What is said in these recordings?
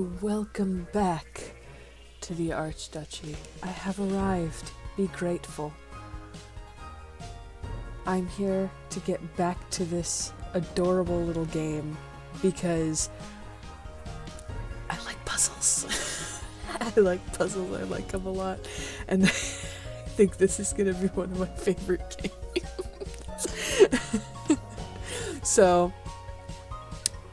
Welcome back to the Archduchy. I have arrived. Be grateful. I'm here to get back to this adorable little game because I like puzzles. I like puzzles. I like them a lot. And I think this is going to be one of my favorite games. So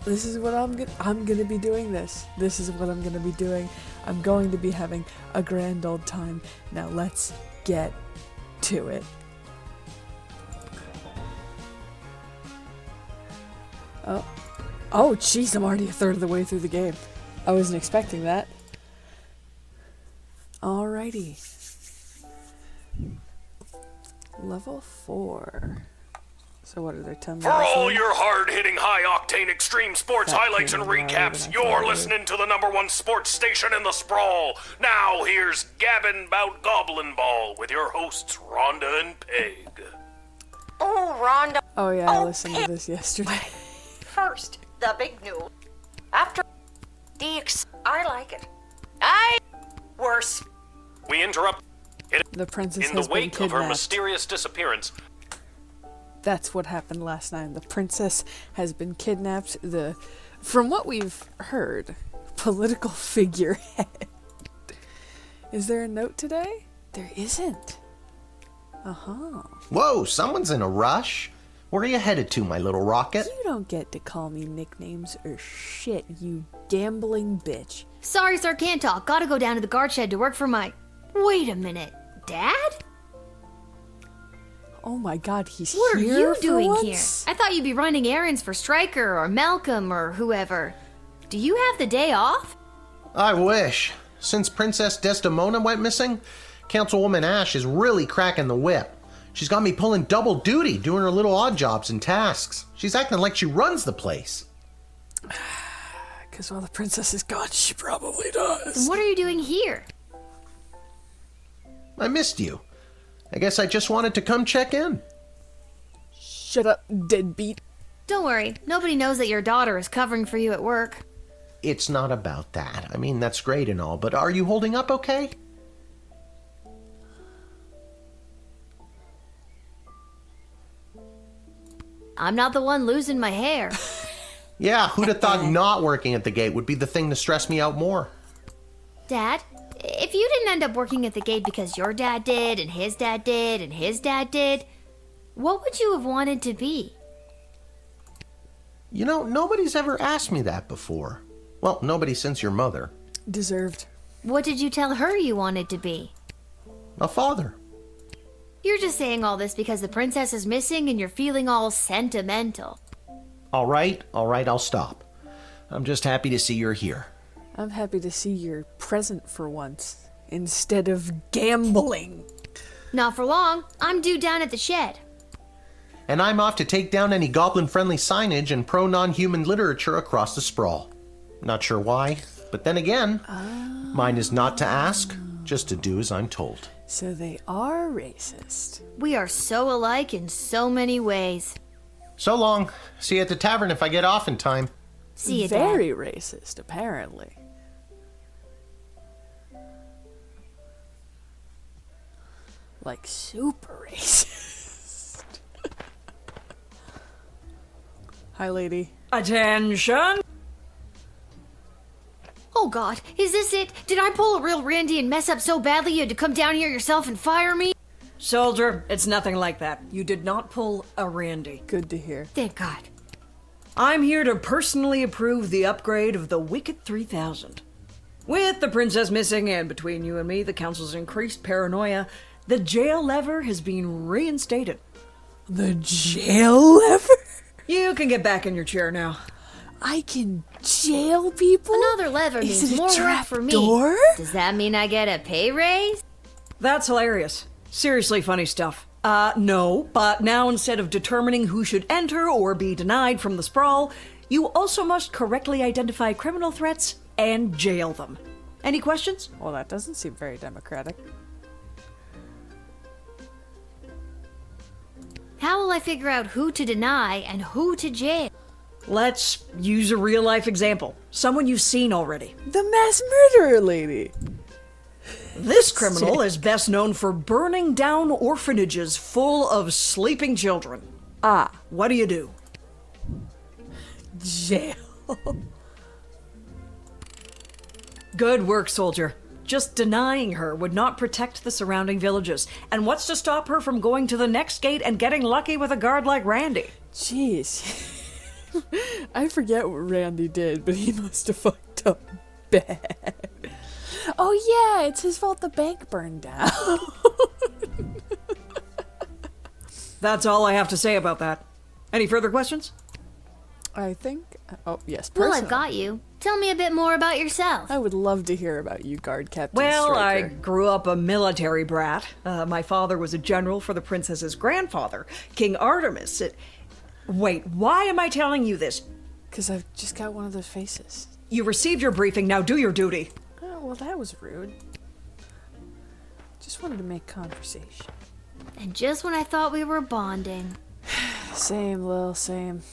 this is what I'm gonna be doing this. This is what I'm gonna be doing. I'm going to be having a grand old time. Now let's get to it. Oh jeez, I'm already a third of the way through the game. I wasn't expecting that. Alrighty. Level 4. So what are they telling me? For all your hard-hitting, high-octane extreme sports highlights and recaps, you're listening to the #1 sports station in the sprawl. Now here's Gabbin' 'Bout Goblin Ball with your hosts Rhonda and Peg. Oh, Rhonda. Oh yeah, I listened to this yesterday. First, the big news. After I like it. Worse. We interrupt The princess in has the been wake of her kidnapped. mysterious disappearance. That's what happened last night. The princess has been kidnapped. From what we've heard, political figurehead. Is there a note today? There isn't. Whoa, someone's in a rush. Where are you headed to, my little rocket? You don't get to call me nicknames or shit, you gambling bitch. Sorry, sir, can't talk. Gotta go down to the guard shed to work for my... Wait a minute. Dad? Oh my god, he's What are here you for doing once? here? I thought you'd be running errands for Stryker or Malcolm or whoever. Do you have the day off? I wish. Since Princess Desdemona went missing, Councilwoman Ash is really cracking the whip. She's got me pulling double duty, doing her little odd jobs and tasks. She's acting like she runs the place. Because while the princess is gone, she probably does. Then what are you doing here? I missed you. I guess I just wanted to come check in. Shut up, deadbeat. Don't worry, nobody knows that your daughter is covering for you at work. It's not about that. I mean, that's great and all, but are you holding up okay? I'm not the one losing my hair. Yeah, who'd have thought not working at the gate would be the thing to stress me out more? Dad, if you didn't end up working at the gate because your dad did, and his dad did, and his dad did, what would you have wanted to be? You know, nobody's ever asked me that before. Well, nobody since your mother. Deserved. What did you tell her you wanted to be? A father. You're just saying all this because the princess is missing and you're feeling all sentimental. All right, I'll stop. I'm just happy to see you're here. I'm happy to see you're present for once, instead of gambling. Not for long. I'm due down at the shed. And I'm off to take down any goblin-friendly signage and pro-non-human literature across the sprawl. Not sure why, but then again, mine is not to ask, just to do as I'm told. So they are racist. We are so alike in so many ways. So long. See you at the tavern if I get off in time. See you, Dad. Very racist, apparently. Like super racist. Hi, lady. Attention! Oh God, is this it? Did I pull a real Randy and mess up so badly you had to come down here yourself and fire me? Soldier, it's nothing like that. You did not pull a Randy. Good to hear. Thank God. I'm here to personally approve the upgrade of the Wicked 3000. With the princess missing and between you and me, the council's increased paranoia, the jail lever has been reinstated. The jail lever? You can get back in your chair now. I can jail people? Another lever Is means it a more work trap for me. door? Does that mean I get a pay raise? That's hilarious. Seriously funny stuff. No, but now instead of determining who should enter or be denied from the sprawl, you also must correctly identify criminal threats and jail them. Any questions? Well, that doesn't seem very democratic. How will I figure out who to deny and who to jail? Let's use a real-life example. Someone you've seen already. The mass murderer lady. This criminal is best known for burning down orphanages full of sleeping children. Ah, What do you do? jail. Good work, soldier. Just denying her would not protect the surrounding villages. And what's to stop her from going to the next gate and getting lucky with a guard like Randy? Jeez. I forget what Randy did, but he must have fucked up bad. Oh yeah, it's his fault the bank burned down. That's all I have to say about that. Any further questions? I think... Oh, yes, Well, personal. I've got you. Tell me a bit more about yourself. I would love to hear about you, Guard Captain Well, I Stryker. grew up a military brat. My father was a general for the princess's grandfather, King Artemis. Wait, why am I telling you this? Because I've just got one of those faces. You received your briefing, now do your duty. Oh, well, that was rude. Just wanted to make conversation. And just when I thought we were bonding. Same, Lil, same.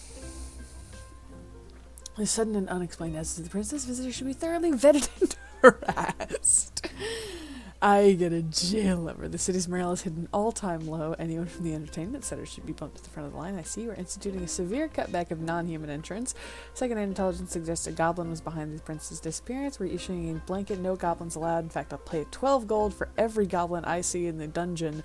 The sudden and unexplained absence of the princess visitor should be thoroughly vetted and harassed. I get a jail number. The city's morale is hit an all-time low. Anyone from the entertainment center should be bumped to the front of the line. I see we're instituting a severe cutback of non-human entrants. Second-hand intelligence suggests a goblin was behind the prince's disappearance. We're issuing a blanket, no goblins allowed. In fact, I'll pay 12 gold for every goblin I see in the dungeon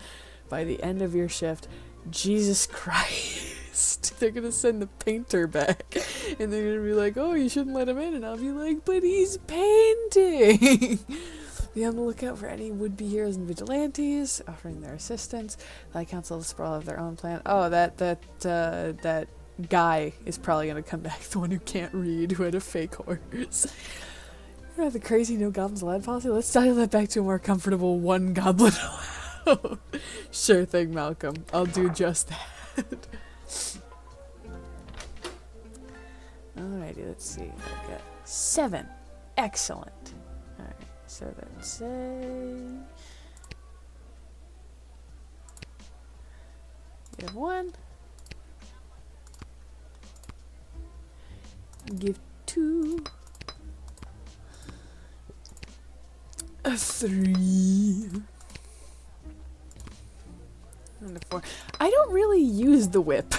by the end of your shift. Jesus Christ. They're gonna send the painter back. And they're gonna be like, oh, you shouldn't let him in. And I'll be like, but he's painting. Be on the lookout for any would-be heroes and vigilantes, offering their assistance. The Council of the Sprawl have their own plan. Oh, that guy is probably gonna come back, the one who can't read, who had a fake horse. You know, the crazy no goblins allowed policy? Let's dial that back to a more comfortable one goblin allowed. Sure thing, Malcolm. I'll do just that. Alrighty, let's see. I've got 7. Excellent. Alright. So then say you have 1. Give 2. A 3. And a 4. I don't really use the whip.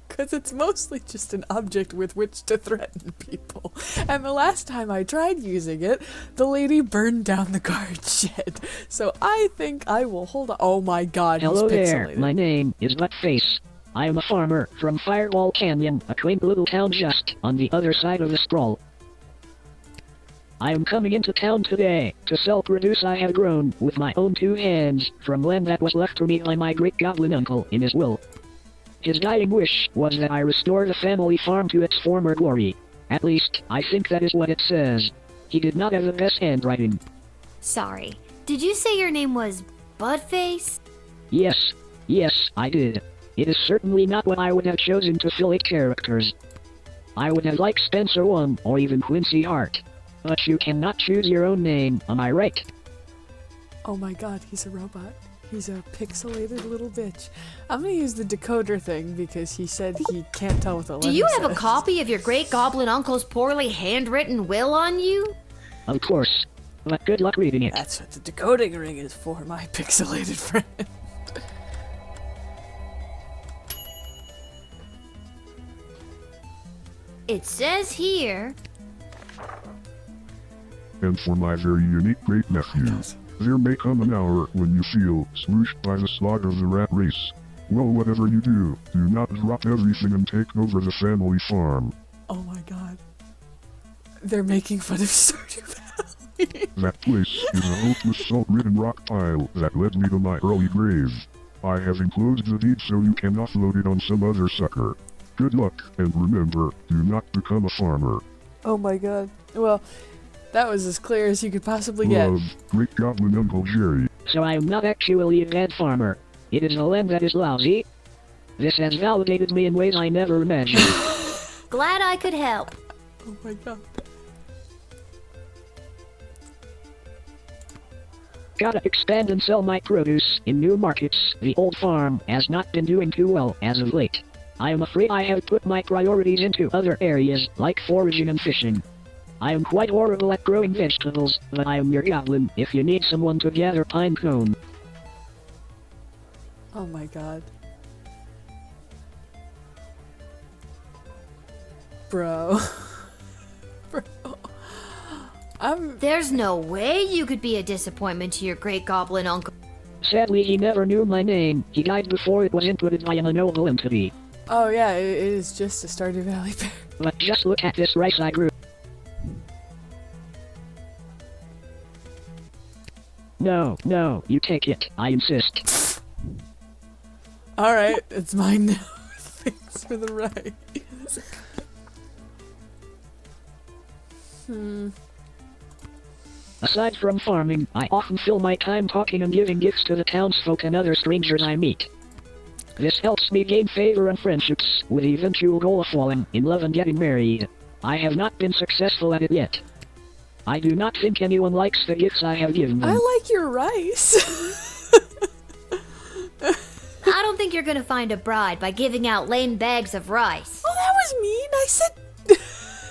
Because it's mostly just an object with which to threaten people. And the last time I tried using it, the lady burned down the guard shed. So I think I will hold on. Oh my god, Hello he's there, pixelated. my name is Buttface. I am a farmer from Firewall Canyon, a quaint little town just on the other side of the sprawl. I am coming into town today to sell produce I have grown with my own 2 hands from land that was left to me by my great goblin uncle in his will. His dying wish was that I restore the family farm to its former glory. At least, I think that is what it says. He did not have the best handwriting. Sorry. Did you say your name was Budface? Yes, I did. It is certainly not what I would have chosen to fill 8 characters. I would have liked Spencer 1 or even Quincy Hart. But you cannot choose your own name, am I right? Oh my god, he's a robot. He's a pixelated little bitch. I'm gonna use the decoder thing because he said he can't tell what the letter Do you have a says. copy of your great goblin uncle's poorly handwritten will on you? Of course. But good luck reading it. That's what the decoding ring is for, my pixelated friend. It says here... And for my very unique great-nephew, there may come an hour when you feel swooshed by the slaughter of the rat race. Well, whatever you do not drop everything and take over the family farm. Oh my god. They're making fun of Stardew Valley. That place is a hopeless salt-ridden rock pile that led me to my early grave. I have enclosed the deed so you can offload it on some other sucker. Good luck, and remember, do not become a farmer. Oh my god. Well, that was as clear as you could possibly get. Love, Great Goblin Uncle Jerry. So I am not actually a bad farmer. It is the land that is lousy. This has validated me in ways I never imagined. Glad I could help. Oh my god. Gotta expand and sell my produce in new markets. The old farm has not been doing too well as of late. I am afraid I have put my priorities into other areas, like foraging and fishing. I am quite horrible at growing vegetables, but I am your goblin if you need someone to gather pine cone. Oh my god. Bro. Bro. There's no way you could be a disappointment to your great goblin uncle. Sadly, he never knew my name. He died before it was inputted by an unknowable entity. Oh yeah, it is just a Stardew Valley bear. But just look at this rice I grew. No, you take it. I insist. Alright, it's mine now. Thanks for the rice. Aside from farming, I often fill my time talking and giving gifts to the townsfolk and other strangers I meet. This helps me gain favor and friendships, with the eventual goal of falling in love and getting married. I have not been successful at it yet. I do not think anyone likes the gifts I have given them. I like your rice. I don't think you're gonna find a bride by giving out lame bags of rice. Oh, that was mean. I said...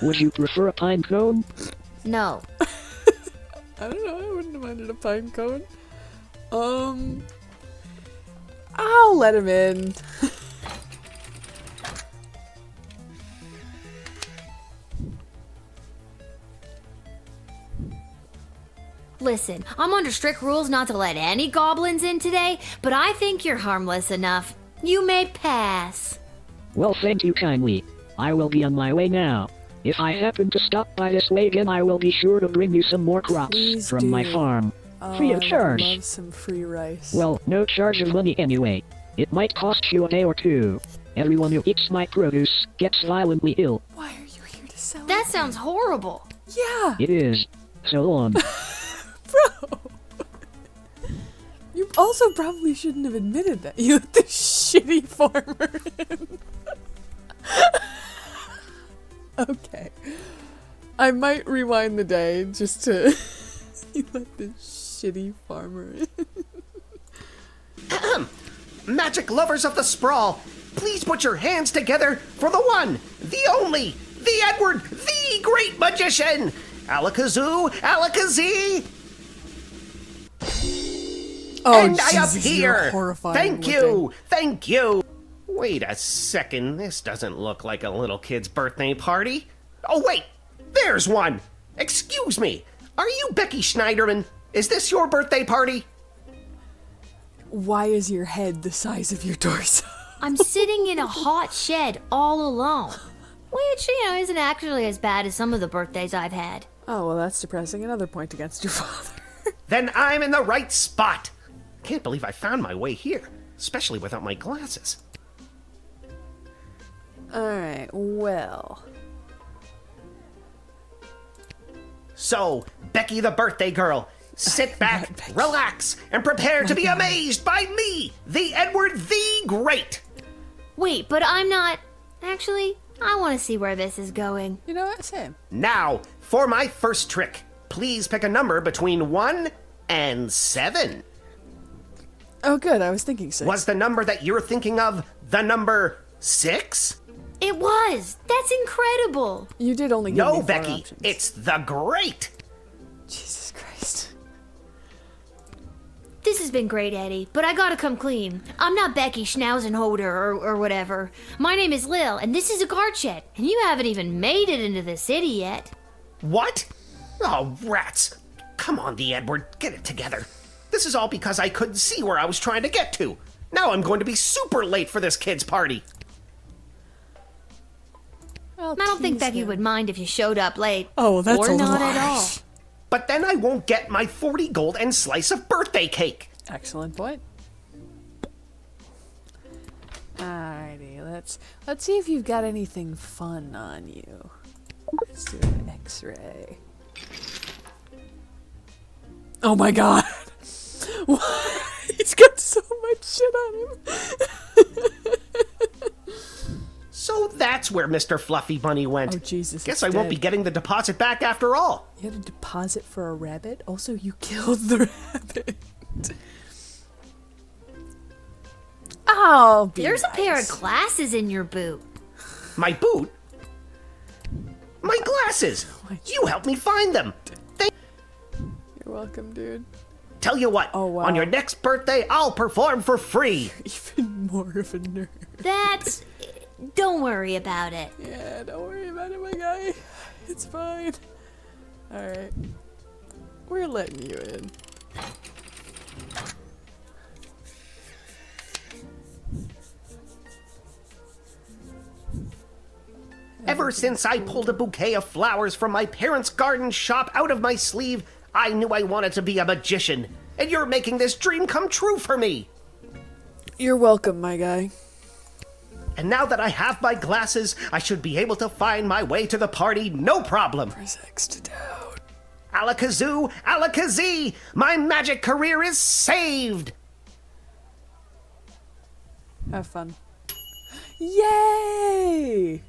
Would you prefer a pine cone? No. I don't know. I wouldn't have minded a pine cone. I'll let him in. Listen, I'm under strict rules not to let any goblins in today, but I think you're harmless enough. You may pass. Well, thank you kindly. I will be on my way now. If I happen to stop by this way again, I will be sure to bring you some more crops Please from do. my farm. Free of charge. I love some free rice. Well, no charge of money anyway. It might cost you a day or two. Everyone who eats my produce gets violently ill. Why are you here to sell That it? sounds horrible. Yeah, It is. So on. bro. You also probably shouldn't have admitted that. You let this shitty farmer in. Okay. I might rewind the day just to... You let this shitty farmer in. Magic lovers of the sprawl, please put your hands together for the one, the only, the Edward, the great magician! Alakazoo, Alakazee! Oh, And I Jesus, appear! you're horrifying Thank looking. you, thank you! Wait a second, this doesn't look like a little kid's birthday party. Oh wait, there's one! Excuse me, are you Becky Schneiderman? Is this your birthday party? Why is your head the size of your torso? I'm sitting in a hot shed all alone. Which, isn't actually as bad as some of the birthdays I've had. Oh, well, that's depressing. Another point against your father. Then I'm in the right spot. Can't believe I found my way here, especially without my glasses. Alright, well... So, Becky the birthday girl, sit back, relax, and prepare to be amazed by me, the Edward the Great. Wait, but I'm not... Actually, I want to see where this is going. You know what? Same. Now, for my first trick, please pick a number between 1 and 7. Oh, good. I was thinking 6. Was the number that you're thinking of the number 6? It was! That's incredible! You did only give me No, 4 Becky, options. it's the Great. Jesus Christ. This has been great, Eddie, but I gotta come clean. I'm not Becky Schnauzenhoder or whatever. My name is Lil, and this is a guard shed, and you haven't even made it into the city yet. What? Oh, rats. Come on, the Edward, get it together. This is all because I couldn't see where I was trying to get to. Now I'm going to be super late for this kid's party. Well, I don't think tease Becky him. would mind if you showed up late. Oh, well, that's or a little not at all. harsh. But then I won't get my 40 gold and slice of birthday cake. Excellent point. Alrighty, let's see if you've got anything fun on you. Let's do an X-ray. Oh my god! What? He's got so much shit on him. So that's where Mr. Fluffy Bunny went. Oh Jesus! Guess it's I won't be dead. getting the deposit back after all. You had a deposit for a rabbit? Also, you killed the rabbit. Oh, There's a pair of glasses in your boot. My boot? My glasses! You helped me find them! You're welcome, dude. Tell you what, Oh, wow. on your next birthday, I'll perform for free! Even more of a nerd. That's... Don't worry about it. Yeah, don't worry about it, my guy. It's fine. Alright. We're letting you in. Ever since I pulled a bouquet of flowers from my parents' garden shop out of my sleeve, I knew I wanted to be a magician. And you're making this dream come true for me! You're welcome, my guy. And now that I have my glasses, I should be able to find my way to the party no problem. Press X to down. Alakazoo, Alakazee! My magic career is saved! Have fun. Yay!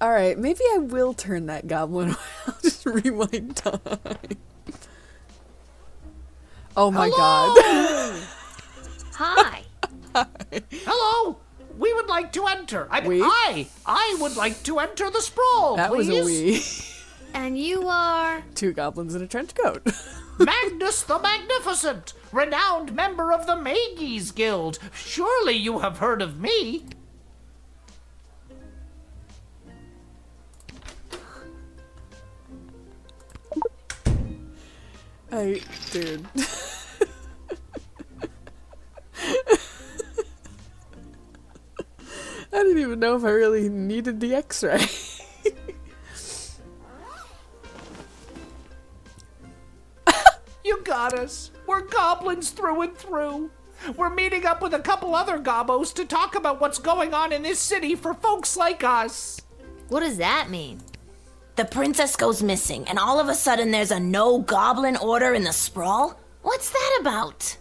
Alright, maybe I will turn that goblin away. I'll just rewind time. Oh my god. Hi. Hello! We would like to enter. We? I would like to enter the sprawl, That please. was a we. And you are... Two goblins in a trench coat. Magnus the Magnificent, renowned member of the Mages Guild. Surely you have heard of me. Hey, dude. I didn't even know if I really needed the x-ray. You got us. We're goblins through and through. We're meeting up with a couple other gobbos to talk about what's going on in this city for folks like us. What does that mean? The princess goes missing, and all of a sudden there's a no goblin order in the sprawl? What's that about?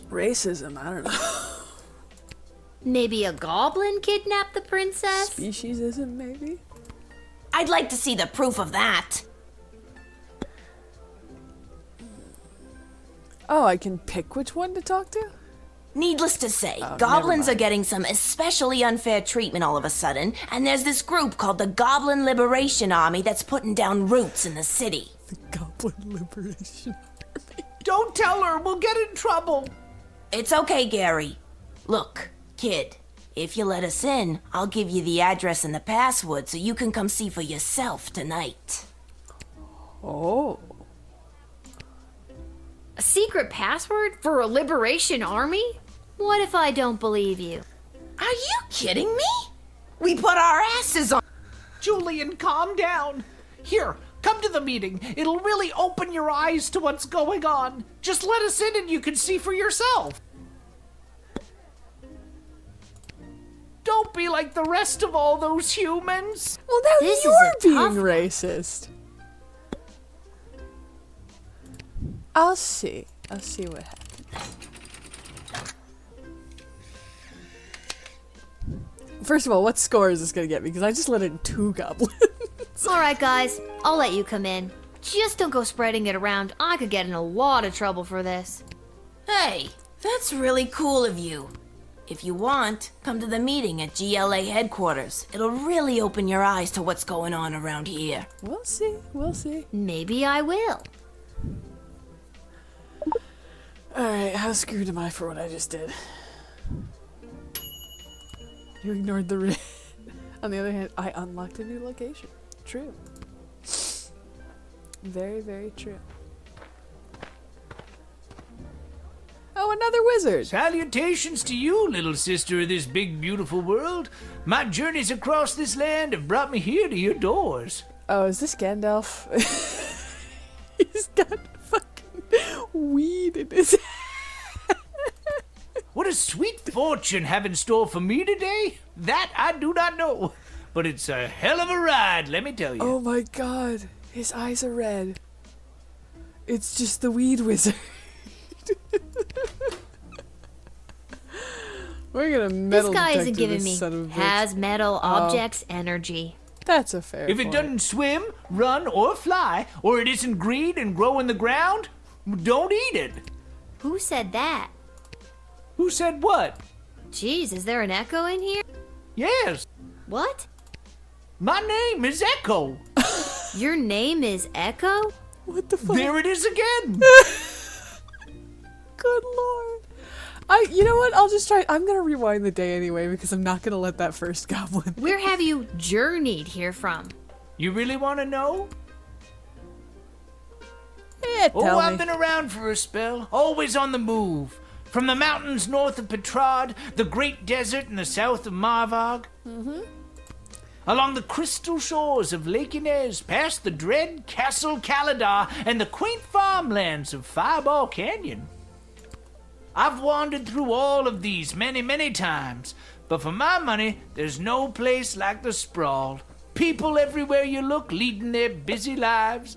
Racism, I don't know. Maybe a goblin kidnapped the princess? Speciesism, maybe? I'd like to see the proof of that. Oh, I can pick which one to talk to? Needless to say, never goblins are mind. getting some especially unfair treatment all of a sudden, and there's this group called the Goblin Liberation Army that's putting down roots in the city. The Goblin Liberation. Don't tell her, we'll get in trouble. It's okay, Gary. Look, kid, if you let us in, I'll give you the address and the password so you can come see for yourself tonight. Oh. A secret password for a liberation army? What if I don't believe you? Are you kidding me? We put our asses on. Julian, calm down. Here, come to the meeting. It'll really open your eyes to what's going on. Just let us in and you can see for yourself. Don't be like the rest of all those humans. Well, now This is you're a being tough one. racist. I'll see. I'll see what happens. First of all, what score is this gonna get me? Because I just let in 2 goblins. Alright, guys, I'll let you come in. Just don't go spreading it around. I could get in a lot of trouble for this. Hey, that's really cool of you. If you want, come to the meeting at GLA headquarters. It'll really open your eyes to what's going on around here. We'll see. We'll see. Maybe I will. Alright, how screwed am I for what I just did? You ignored the red. On the other hand, I unlocked a new location. True. Very, very true. Oh, another wizard! Salutations to you, little sister of this big, beautiful world. My journeys across this land have brought me here to your doors. Oh, is this Gandalf? He's got fucking weed in his What does sweet fortune have in store for me today? That I do not know. But it's a hell of a ride, let me tell you. Oh my god, his eyes are red. It's just the weed wizard. We're gonna metal This guy detector isn't giving this me son of a bitch. has metal objects energy. That's a fair If it point. doesn't swim, run, or fly, or it isn't green and grow in the ground, don't eat it. Who said that? Who said what? Jeez, is there an echo in here? Yes, What? my name is Echo. Your name is Echo? What the fuck? There it is again. Good lord. You know what? I'll just try. I'm gonna rewind the day anyway because I'm not gonna let that first goblin. Where have you journeyed here from? You really want to know? Tell I've me. been around for a spell, always on the move. From the mountains north of Petrad, the great desert in the south of Marvog. Along the crystal shores of Lake Inez, past the dread Castle Caladar and the quaint farmlands of Fireball Canyon. I've wandered through all of these many, many times, but for my money, there's no place like the sprawl. People everywhere you look leading their busy lives.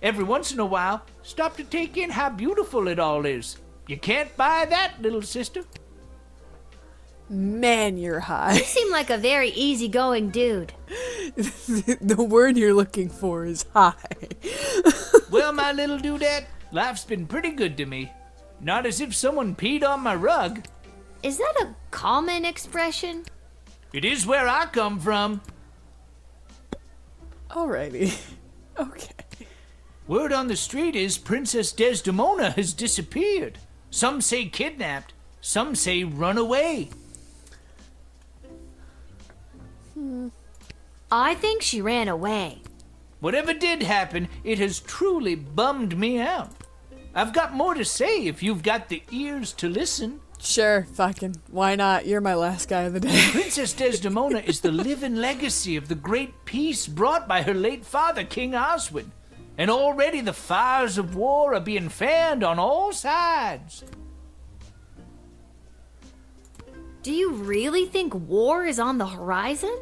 Every once in a while, stop to take in how beautiful it all is. You can't buy that, little sister. Man, you're high. You seem like a very easygoing dude. The word you're looking for is high. Well, my little dudette, life's been pretty good to me. Not as if someone peed on my rug. Is that a common expression? It is where I come from. Alrighty. Okay. Word on the street is Princess Desdemona has disappeared. Some say kidnapped, some say run away. I think she ran away. Whatever did happen, it has truly bummed me out. I've got more to say if you've got the ears to listen. Sure, fucking. Why not? You're my last guy of the day. Princess Desdemona is the living legacy of the great peace brought by her late father, King Oswin. And already the fires of war are being fanned on all sides. Do you really think war is on the horizon?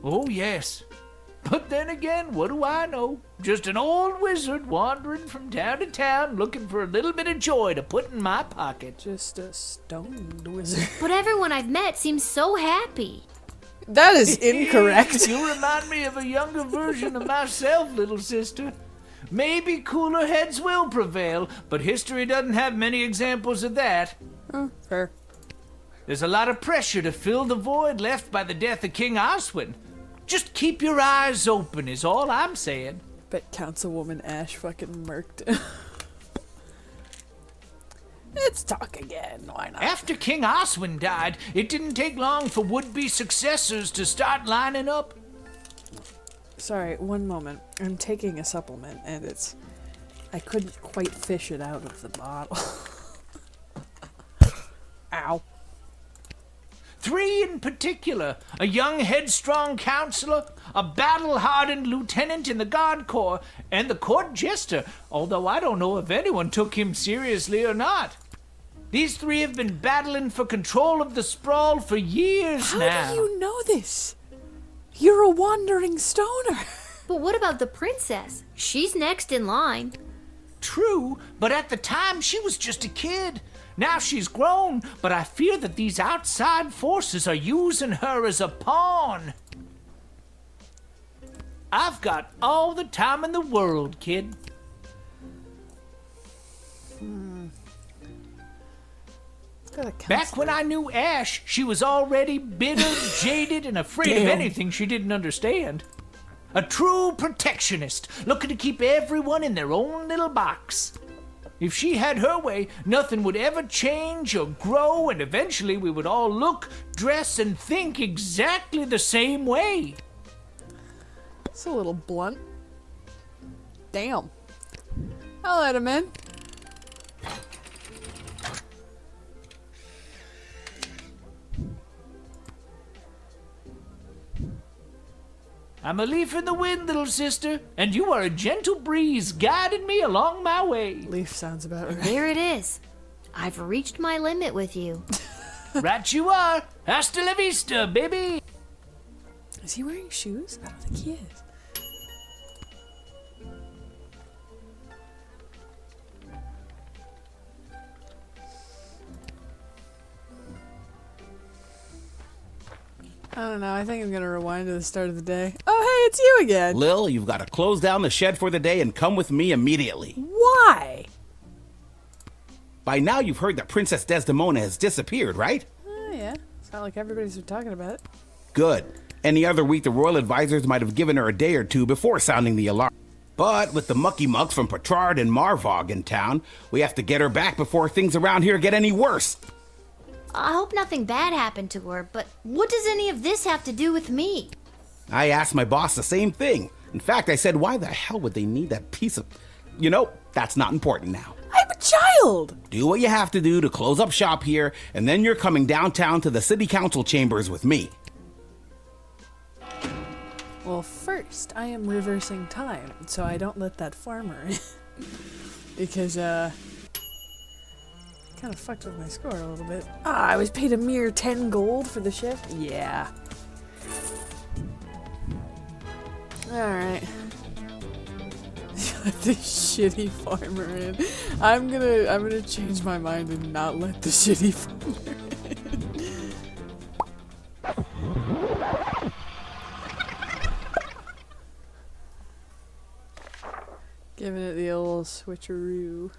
Oh, yes. But then again, what do I know? Just an old wizard wandering from town to town looking for a little bit of joy to put in my pocket. Just a stoned wizard. But everyone I've met seems so happy. That is incorrect. You remind me of a younger version of myself, little sister. Maybe cooler heads will prevail, but history doesn't have many examples of that. Fair. There's a lot of pressure to fill the void left by the death of King Oswin. Just keep your eyes open is all I'm saying. Bet Councilwoman Ash fucking murked it. Let's talk again. Why not? After King Oswin died, it didn't take long for would-be successors to start lining up. Sorry, one moment. I'm taking a supplement and I couldn't quite fish it out of the bottle. Ow. 3 in particular, a young headstrong counselor, a battle-hardened lieutenant in the Guard Corps, and the court jester, although I don't know if anyone took him seriously or not. These 3 have been battling for control of the sprawl for years now. How do you know this? You're a wandering stoner. But what about the princess? She's next in line. True, but at the time she was just a kid. Now she's grown, but I fear that these outside forces are using her as a pawn. I've got all the time in the world, kid. Back when I knew Ash, she was already bitter, jaded, and afraid of anything she didn't understand. A true protectionist, looking to keep everyone in their own little box. If she had her way, nothing would ever change or grow, and eventually we would all look, dress, and think exactly the same way. It's a little blunt. Damn. I'll let him in. I'm a leaf in the wind, little sister, and you are a gentle breeze guiding me along my way. Leaf sounds about right. There it is. I've reached my limit with you. Right you are. Hasta la vista, baby. Is he wearing shoes? I don't think he is. I don't know. I think I'm going to rewind to the start of the day. Oh, hey, it's you again. Lil, you've got to close down the shed for the day and come with me immediately. Why? By now you've heard that Princess Desdemona has disappeared, right? Yeah. It's not like everybody's been talking about it. Good. Any other week the royal advisors might have given her a day or two before sounding the alarm. But with the mucky mucks from Petrard and Marvog in town, we have to get her back before things around here get any worse. I hope nothing bad happened to her, but what does any of this have to do with me? I asked my boss the same thing. In fact, I said, why the hell would they need that piece of... You know, that's not important now. I'm a child! Do what you have to do to close up shop here, and then you're coming downtown to the city council chambers with me. Well, first, I am reversing time, so I don't let that farmer in. Because, kind of fucked with my score a little bit. I was paid a mere 10 gold for the shift? Yeah. Alright. Let the shitty farmer in. I'm gonna change my mind and not let the shitty farmer in. Giving it the old switcheroo.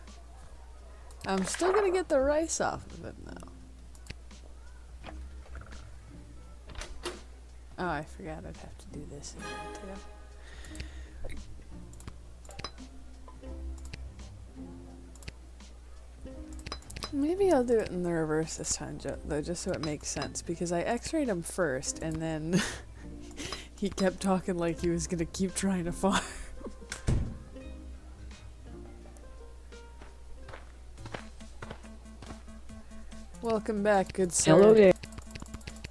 I'm still gonna get the rice off of it though. Oh, I forgot I'd have to do this again too. Maybe I'll do it in the reverse this time, though, just so it makes sense, because I x-rayed him first, and then he kept talking like he was gonna keep trying to farm. Welcome back, good sir. Hello there.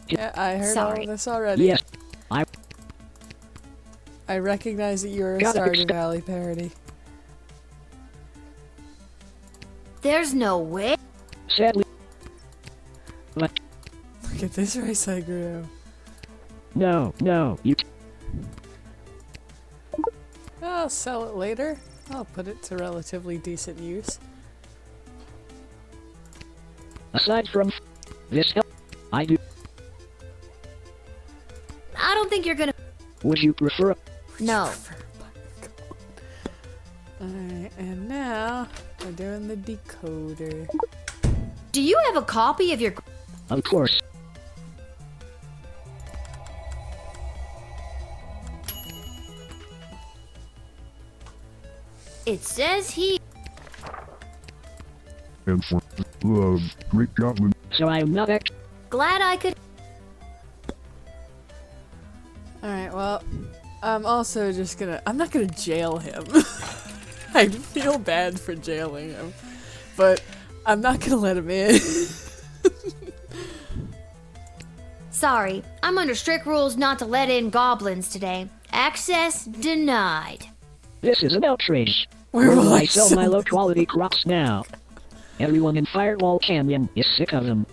Yeah, I heard all Sorry. of this already. Yes, I recognize that you're a Got it. Stardew Valley parody. There's no way. sadly. But Look at this rice I grew. no, you. I'll sell it later. I'll put it to relatively decent use. Aside from this help, I do. I don't think you're gonna. Would you prefer? No. Alright, and now we're doing the decoder. Do you have a copy of your. Of course. It says he. And for love, great goblin. So I am not act. Glad I could. Alright, well, I'm also just gonna. I'm not gonna jail him. I feel bad for jailing him, but I'm not gonna let him in. Sorry, I'm under strict rules not to let in goblins today. Access denied. This is an outrage. Where will I sell sell my this? low-quality crops now? Everyone in Firewall Canyon is sick of them.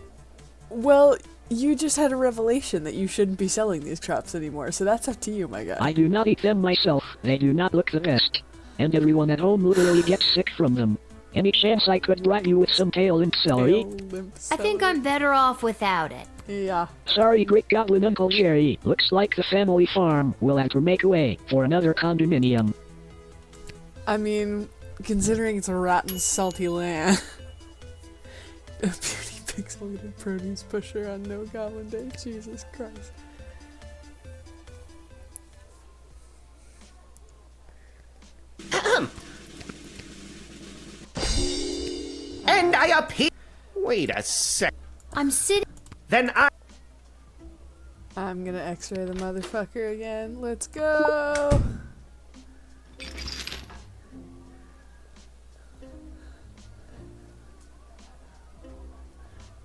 Well, you just had a revelation that you shouldn't be selling these crops anymore, so that's up to you, my guy. I do not eat them myself. They do not look the best. And everyone at home literally gets sick from them. Any chance I could bribe you with some kale and celery? I think I'm better off without it. Yeah. Sorry, Great Goblin Uncle Jerry. Looks like the family farm will have to make way for another condominium. I mean, considering it's a rotten, salty land. A beauty pixelated produce pusher on No Goblin Day. Jesus Christ. And I appeal. Wait a sec. I'm sitting. Then I'm gonna x-ray the motherfucker again. Let's go!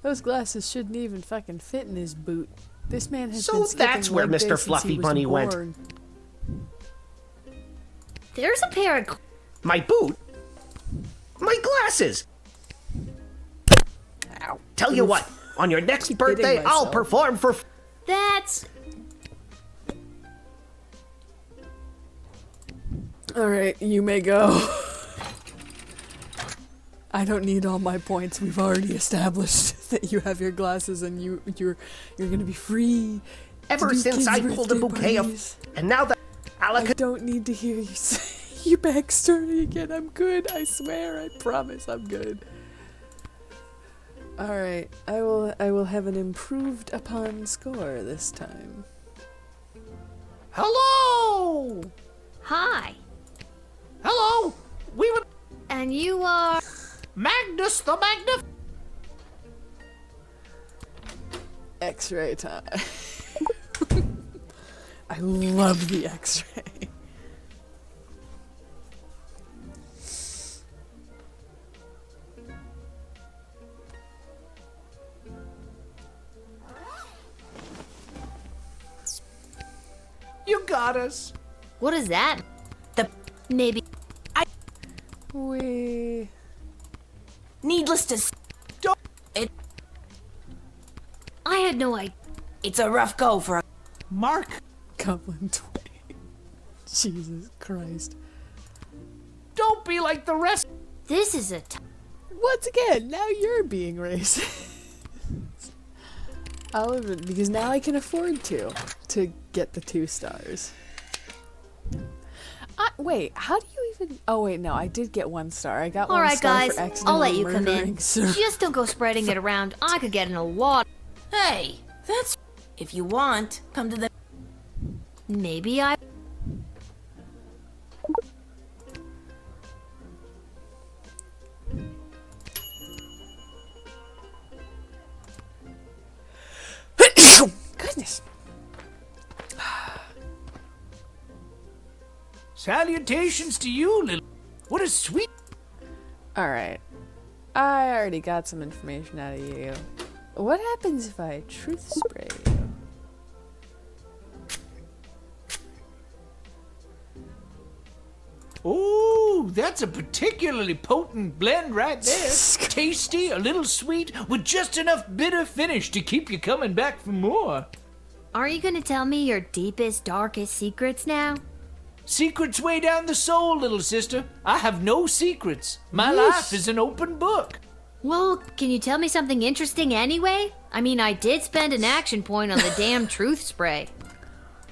Those glasses shouldn't even fucking fit in his boot. This man has So been skipping that's where leg day Mr. since Fluffy he was Bunny went. born. There's a pair of. my boot. My glasses. Ow. Tell you what, on your next Keep birthday, hitting I'll myself. perform for. That's. Alright, you may go. I don't need all my points. We've already established that you have your glasses and you're gonna be free. to Ever do since kids' I pulled a birthday bouquet parties. and now that I don't need to hear you say your backstory again. I'm good. I swear. I promise. I'm good. Alright, I will have an improved upon score this time. Hello! Hi. Hello! We were And you are... Magnus the Magnif... X-ray time. I love the X-ray. You got us. What is that? The Maybe... We... needless to say, I had no idea. it's a rough go for a Mark. Goblin 20. Jesus Christ. Don't be like the rest. This is a... Once again, now you're being racist. I'll admit, because now I can afford to get the 2 stars. Wait, how do you even... Oh wait, no, I did get 1 star. I got 1 Alright star guys, for accidentally I'll let you come murdering in. Sir. Just don't go spreading it around. I could get in a lot. Hey, that's... If you want, come to the... Maybe I... Goodness. Salutations to you, little... What a sweet... Alright. I already got some information out of you. What happens if I truth spray you? Ooh, that's a particularly potent blend right there. Tasty, a little sweet, with just enough bitter finish to keep you coming back for more. Are you gonna tell me your deepest, darkest secrets now? Secrets way down the soul, little sister. I have no secrets. My life is an open book. Well, can you tell me something interesting anyway? I mean, I did spend an action point on the damn truth spray.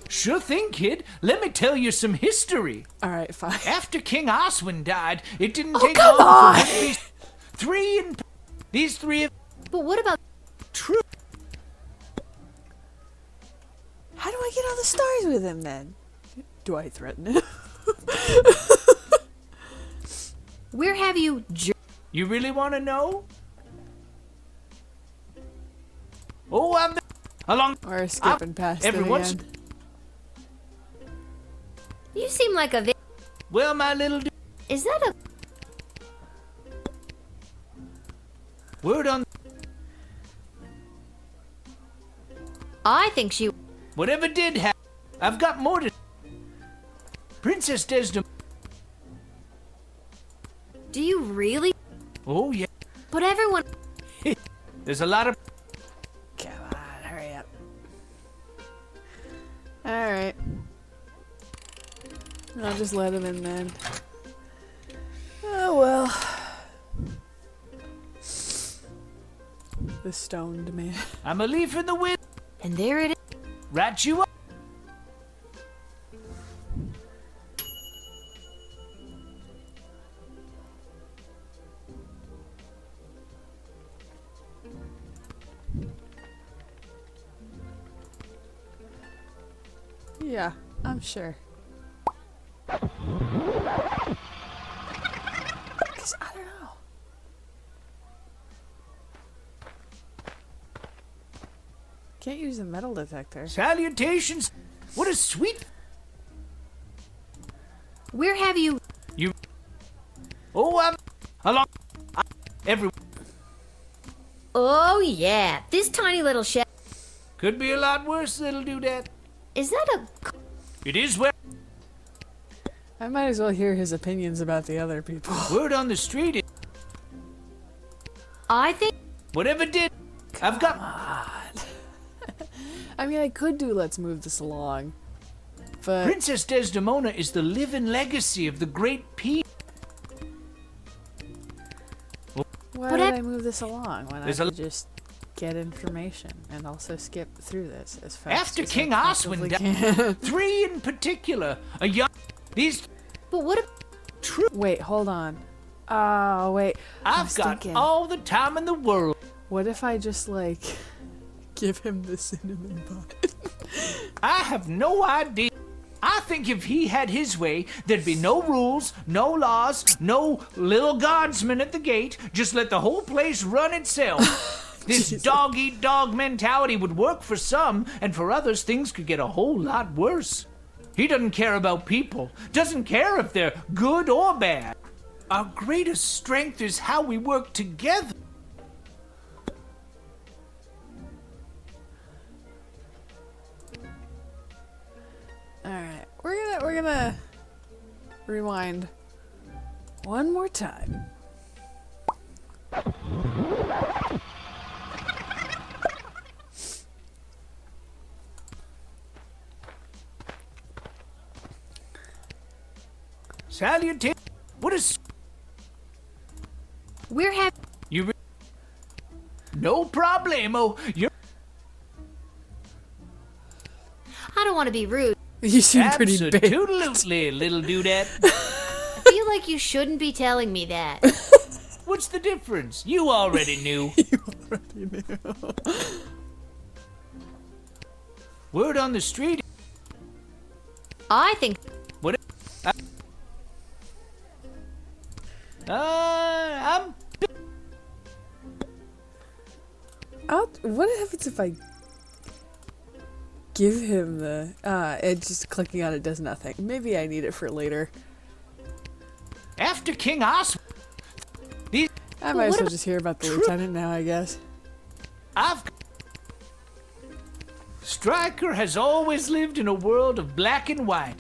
Sure thing, kid. Let me tell you some history. Alright, fine. After King Oswin died, it didn't Oh, take come long on! for these 3 of But what about... true. How do I get all the stars with him then? Do I threaten him? Where have you... You really want to know? Oh, I'm along. Or skipping past it everyone's. again. You seem like a... Well, my little Is that a... word on I think she... whatever did happen. I've got more to. Princess Desdemona. Do you really? Oh yeah. But everyone... There's a lot of. Come on, hurry up. Alright. I'll just let him in then. Oh well. The stoned man. I'm a leaf in the wind. And there it is. Rat you up. Yeah, I'm sure. 'Cause I don't know. Can't use a metal detector. Salutations. What a sweet. Where have you... You. Oh, I'm along. Every. Oh yeah, this tiny little shed... Could be a lot worse, little doodad. Is that a... It is well. I might as well hear his opinions about the other people. Word on the street is I think... whatever did. I've got. I mean, I could do let's move this along. But Princess Desdemona is the living legacy of the great P. why But did I- I move this along when I There's a- could just get information and also skip through this as fast After as King I Oswin possibly died, can. 3 in particular, a young. These. But what if... True. Wait, hold on. Oh, wait. I I've was got thinking. all the time in the world. What if I just, like, give him the cinnamon bun? I have no idea. I think if he had his way, there'd be no rules, no laws, no Lil Guardsman at the gate. Just let the whole place run itself. This dog-eat-dog mentality would work for some, and for others, things could get a whole lot worse. He doesn't care about people, doesn't care if they're good or bad. Our greatest strength is how we work together. Alright, we're gonna rewind one more time. Salutation. What is... We're having... No problemo. You're... I don't want to be rude. You seem pretty big. Absolutely, little dudette. I feel like you shouldn't be telling me that. What's the difference? You already knew. You already knew. Word on the street. I think... What? I'm... What happens if I give him the... it just clicking on it does nothing. Maybe I need it for later. After King Oswald... I might as well just hear about the lieutenant now, I guess. Stryker has always lived in a world of black and white.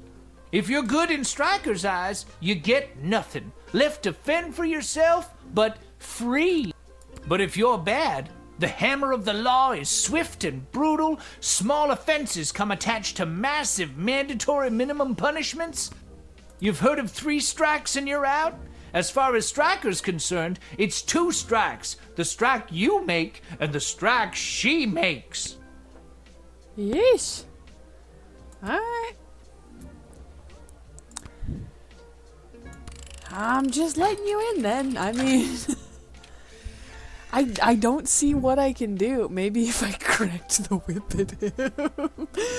If you're good in Stryker's eyes, you get nothing. Left to fend for yourself, but free. But if you're bad, the hammer of the law is swift and brutal. Small offenses come attached to massive mandatory minimum punishments. You've heard of 3 strikes and you're out? As far as Stryker's concerned, it's 2 strikes. The strike you make and the strike she makes. Yes. Alright. I'm just letting you in then. I mean... I don't see what I can do. Maybe if I cracked the whip at him.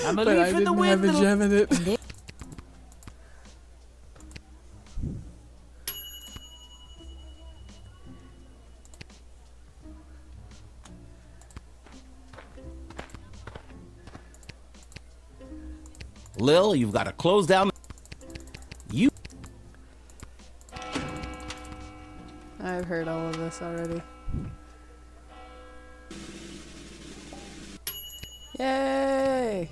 I'm a but I leaf in didn't the have wind. a gem in it. Lil, you've got to close down. I've heard all of this already. Yay!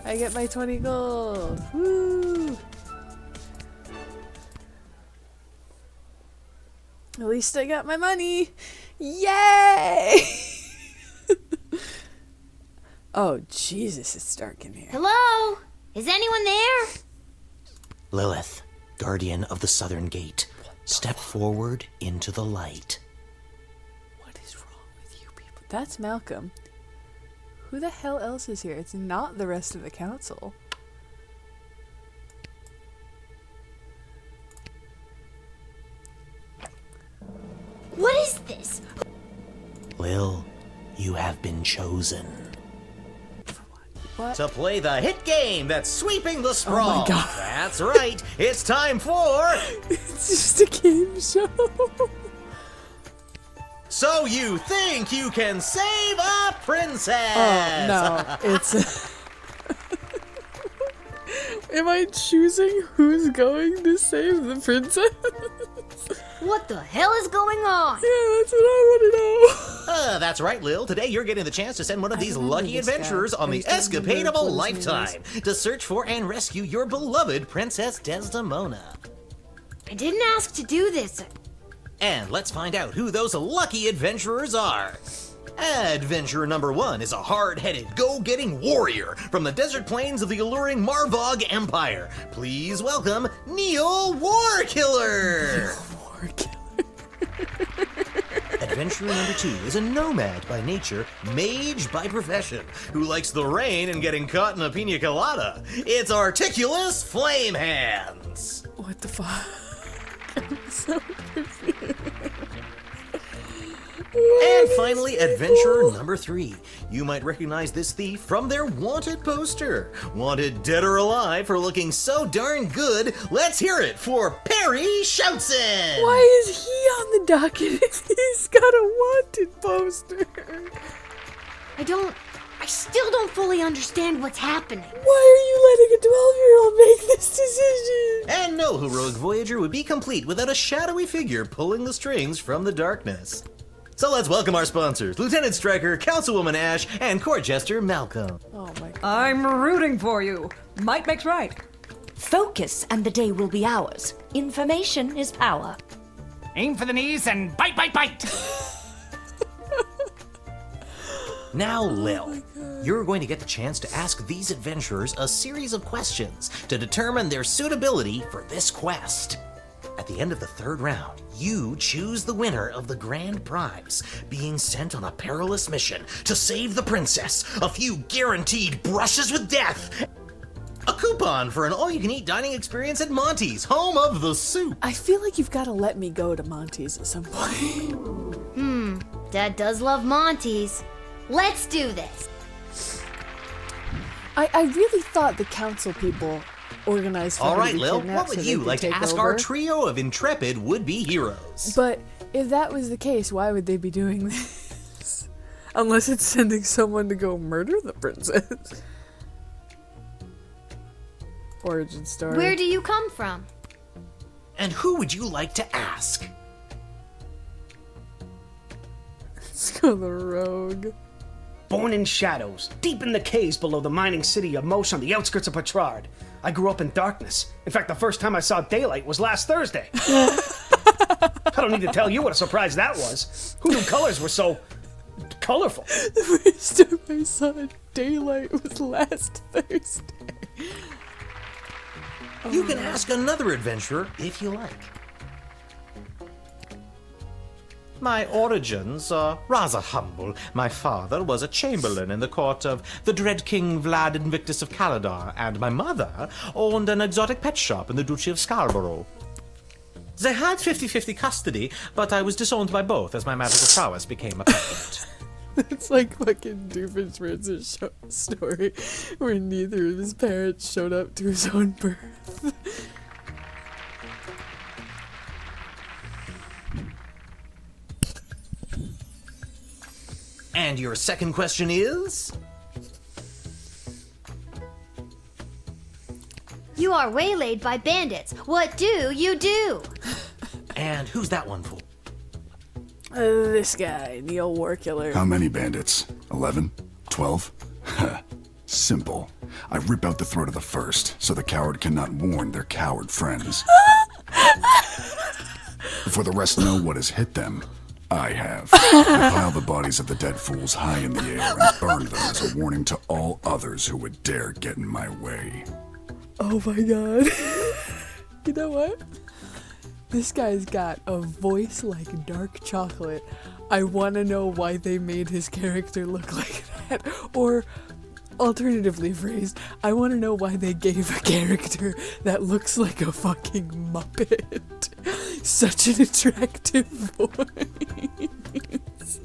I get my 20 gold. Woo! At least I got my money. Yay! Oh, Jesus, it's dark in here. Hello? Is anyone there? Lilith, guardian of the southern gate, step forward into the light. What is wrong with you people? That's Malcolm. Who the hell else is here? It's not the rest of the council. What is this? Lil, you have been chosen. What? To play the hit game that's sweeping the sprawl. Oh my God. That's right. It's time for... It's just a game show. So you think you can save a princess? Oh, no. It's... Am I choosing who's going to save the princess? What the hell is going on? Yeah, that's what I want to know. That's right, Lil. Today you're getting the chance to send one of these lucky adventurers on the escapade of a lifetime to search for and rescue your beloved Princess Desdemona. I didn't ask to do this. And let's find out who those lucky adventurers are. Adventurer number 1 is a hard-headed, go-getting warrior from the desert plains of the alluring Marvog Empire. Please welcome Neil Warkiller. Adventurer number 2 is a nomad by nature, mage by profession, who likes the rain and getting caught in a pina colada. It's Articulous Flame Hands. What the fuck? I'm so confused. And finally, adventurer number 3. You might recognize this thief from their wanted poster. Wanted dead or alive for looking so darn good. Let's hear it for Perry Shoutson! Why is he on the docket if he's got a wanted poster? I still don't fully understand what's happening. Why are you letting a 12-year-old make this decision? And no heroic voyager would be complete without a shadowy figure pulling the strings from the darkness. So let's welcome our sponsors, Lieutenant Stryker, Councilwoman Ash, and Court Jester Malcolm. Oh my god. I'm rooting for you. Might makes right. Focus and the day will be ours. Information is power. Aim for the knees and bite, bite, bite. Now, Lil, you're going to get the chance to ask these adventurers a series of questions to determine their suitability for this quest. At the end of the 3rd round, you choose the winner of the grand prize, being sent on a perilous mission to save the princess, a few guaranteed brushes with death, a coupon for an all-you-can-eat dining experience at Monty's, home of the soup. I feel like you've got to let me go to Monty's at some point. Dad does love Monty's. Let's do this. I really thought the council people organized All right, to be Lil, kidnapped what would so they you could like to take ask over. our trio of intrepid would-be heroes? But if that was the case, why would they be doing this? Unless it's sending someone to go murder the princess. Origin story. Where do you come from? And who would you like to ask? Let's go the rogue. Born in shadows, deep in the caves below the mining city of Mosh on the outskirts of Petrard. I grew up in darkness. In fact, the first time I saw daylight was last Thursday. I don't need to tell you what a surprise that was. Who knew colors were so colorful? The first time I saw daylight was last Thursday. You can ask another adventurer if you like. My origins are rather humble. My father was a chamberlain in the court of the dread King Vlad Invictus of Caladar, and my mother owned an exotic pet shop in the Duchy of Scarborough. They had 50-50 custody, but I was disowned by both as my magical prowess became apparent. It's like fucking Doofenshmirtz's story where neither of his parents showed up to his own birth. And your second question is? You are waylaid by bandits. What do you do? And who's that one for? This guy, Neil Warkiller. How many bandits? 11? 12? Simple. I rip out the throat of the first, so the coward cannot warn their coward friends. Before the rest know what has hit them, I have. I pile the bodies of the dead fools high in the air and burn them as a warning to all others who would dare get in my way. Oh my god. You know what? This guy's got a voice like dark chocolate. I want to know why they made his character look like that. Or, alternatively phrased, I want to know why they gave a character that looks like a fucking Muppet such an attractive voice.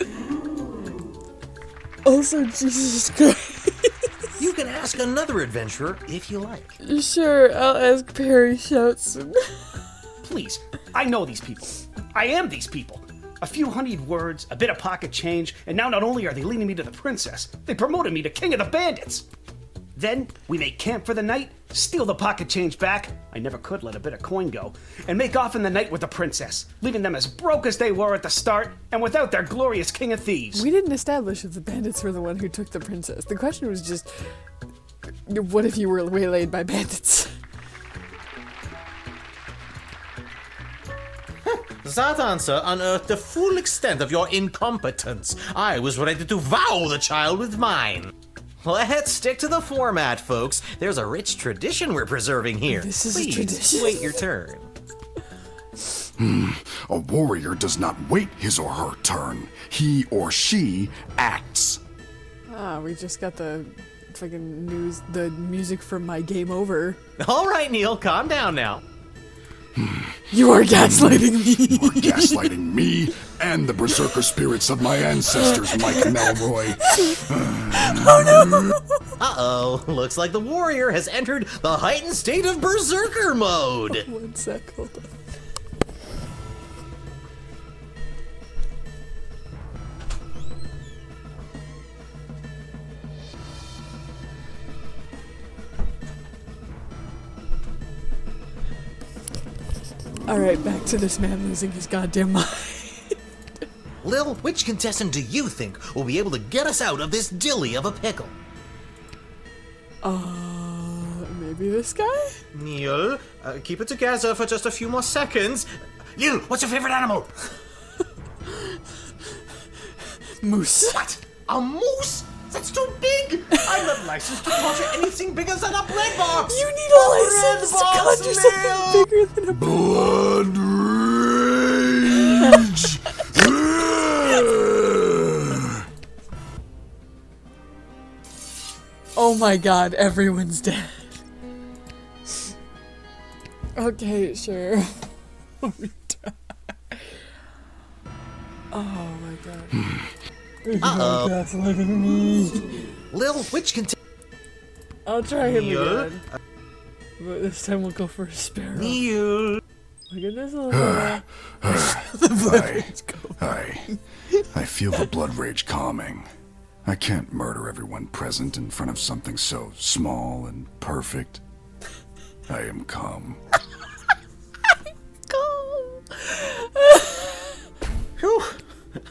Also, Jesus Christ. You can ask another adventurer if you like. Sure, I'll ask Perry Shoutson. Please, I know these people. I am these people. A few honeyed words, a bit of pocket change, and now not only are they leading me to the princess, they promoted me to king of the bandits. Then we make camp for the night, steal the pocket change back, I never could let a bit of coin go, and make off in the night with the princess, leaving them as broke as they were at the start, and without their glorious king of thieves. We didn't establish that the bandits were the one who took the princess. The question was just, what if you were waylaid by bandits? That answer unearthed the full extent of your incompetence. I was ready to wow the child with mine. Let's stick to the format, folks. There's a rich tradition we're preserving here. This is Please, a tradition. wait your turn. A warrior does not wait his or her turn. He or she acts. We just got the fucking news, the music from my game over. All right, Neil, calm down now. You are gaslighting me. You are gaslighting me and the berserker spirits of my ancestors, Mike Melroy. Uh-oh, looks like the warrior has entered the heightened state of berserker mode. 1 sec, hold on. Alright, back to this man losing his goddamn mind. Lil, which contestant do you think will be able to get us out of this dilly of a pickle? Maybe this guy? Neil, keep it together for just a few more seconds. Lil, what's your favorite animal? Moose. What? A moose? That's too big! I'm not licensed to conjure anything bigger than a bread box! You need a license to conjure something bigger than a Blood rage! Oh my god, everyone's dead. Okay, sure. Oh my god. Uh-oh. Gaslighting me. Lil, which contestant? I'll try him Neil? again. But this time we'll go for a sparrow. Neil. Look at this little I feel the blood rage calming. I can't murder everyone present in front of something so small and perfect. I am calm. Phew.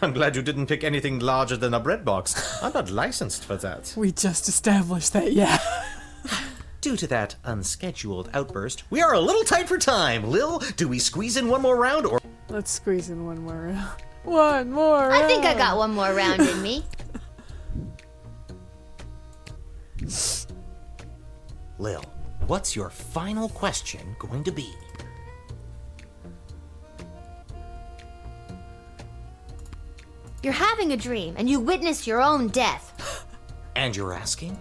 I'm glad you didn't pick anything larger than a bread box. I'm not licensed for that. We just established that, yeah. Due to that unscheduled outburst, we are a little tight for time. Lil, do we squeeze in one more round or... Let's squeeze in one more round. One more round. I think I got one more round in me. Lil, what's your final question going to be? You're having a dream, and you witness your own death. And you're asking?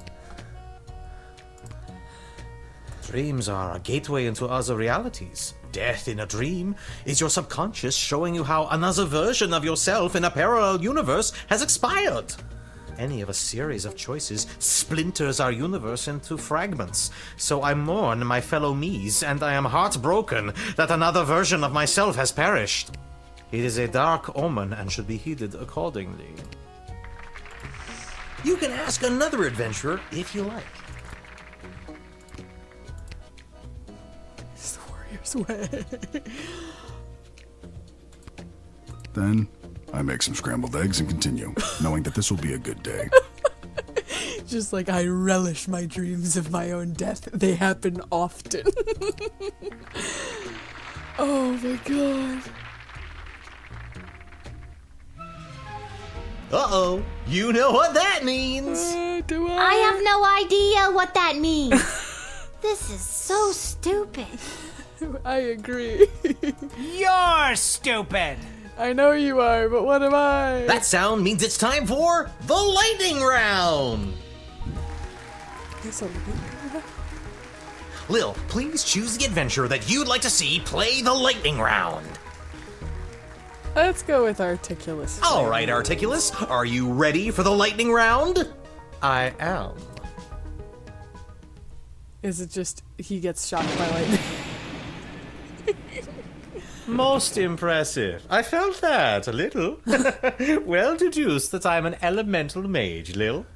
Dreams are a gateway into other realities. Death in a dream is your subconscious showing you how another version of yourself in a parallel universe has expired. Any of a series of choices splinters our universe into fragments. So I mourn my fellow me's, and I am heartbroken that another version of myself has perished. It is a dark omen and should be heeded accordingly. You can ask another adventurer if you like. It's the warrior's way. Then, I make some scrambled eggs and continue, knowing that this will be a good day. Just like I relish my dreams of my own death. They happen often. Oh my god. Uh-oh, you know what that means! Do I have no idea what that means. This is so stupid. I agree. You're stupid! I know you are, but what am I? That sound means it's time for the lightning round! Lil, please choose the adventurer that you'd like to see play the lightning round. Let's go with Articulus. All right, Articulus, are you ready for the lightning round? I am. Is it just he gets shocked by lightning? Most impressive. I felt that a little. Well deduced that I'm an elemental mage, Lil.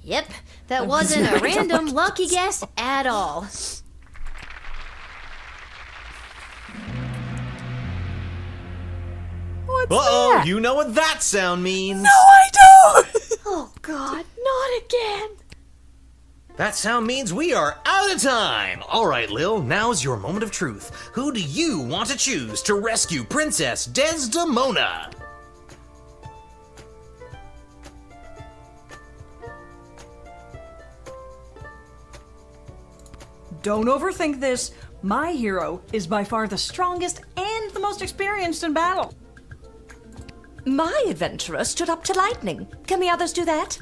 Yep, that wasn't a random lucky guess at all. What's Uh-oh, that? you know what that sound means. No, I don't! Oh god, not again. That sound means we are out of time. All right, Lil, now's your moment of truth. Who do you want to choose to rescue Princess Desdemona? Don't overthink this. My hero is by far the strongest and the most experienced in battle. My adventurer stood up to lightning. Can the others do that?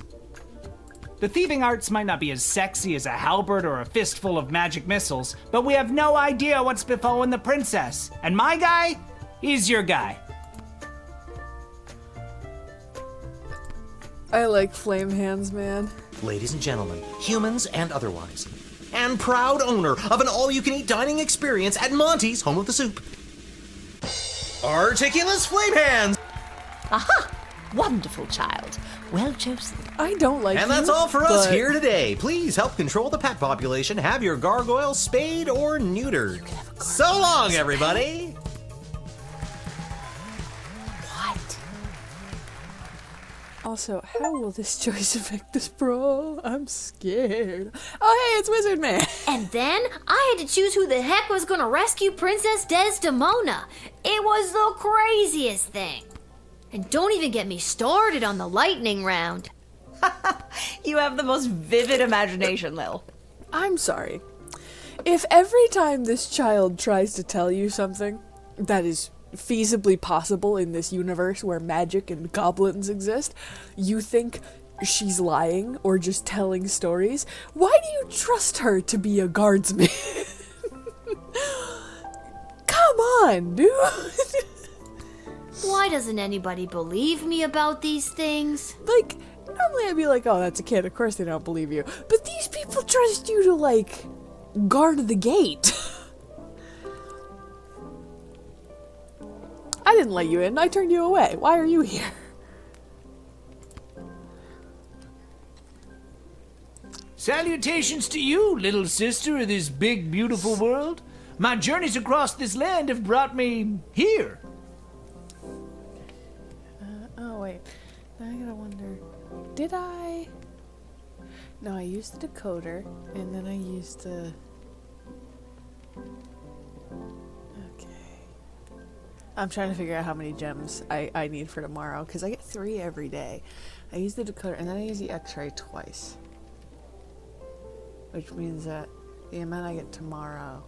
The thieving arts might not be as sexy as a halberd or a fistful of magic missiles, but we have no idea what's befallen the princess. And my guy, he's your guy. I like flame hands, man. Ladies and gentlemen, humans and otherwise, and proud owner of an all-you-can-eat dining experience at Monty's, home of the soup, Articulous Flame Hands! Aha! Wonderful child. Well chosen. I don't like And that's all for us here today. Please help control the pet population. Have your gargoyle spayed or neutered. So long, everybody! What? Also, how will this choice affect the sprawl? I'm scared. Oh, hey, it's Wizard Man. And then I had to choose who the heck was gonna rescue Princess Desdemona. It was the craziest thing. And don't even get me started on the lightning round. You have the most vivid imagination, Lil. I'm sorry. If every time this child tries to tell you something that is feasibly possible in this universe where magic and goblins exist, you think she's lying or just telling stories, why do you trust her to be a guardsman? Come on, dude. Why doesn't anybody believe me about these things? Like, normally I'd be like, oh, that's a kid, of course they don't believe you. But these people trust you to, like, guard the gate. I didn't let you in, I turned you away. Why are you here? Salutations to you, little sister of this big, beautiful world. My journeys across this land have brought me here. Oh, wait. Now I gotta wonder, did I? No, I used the decoder, and then I used the... Okay. I'm trying to figure out how many gems I need for tomorrow, because I get 3 every day. I use the decoder, and then I use the x-ray twice. Which means that the amount I get tomorrow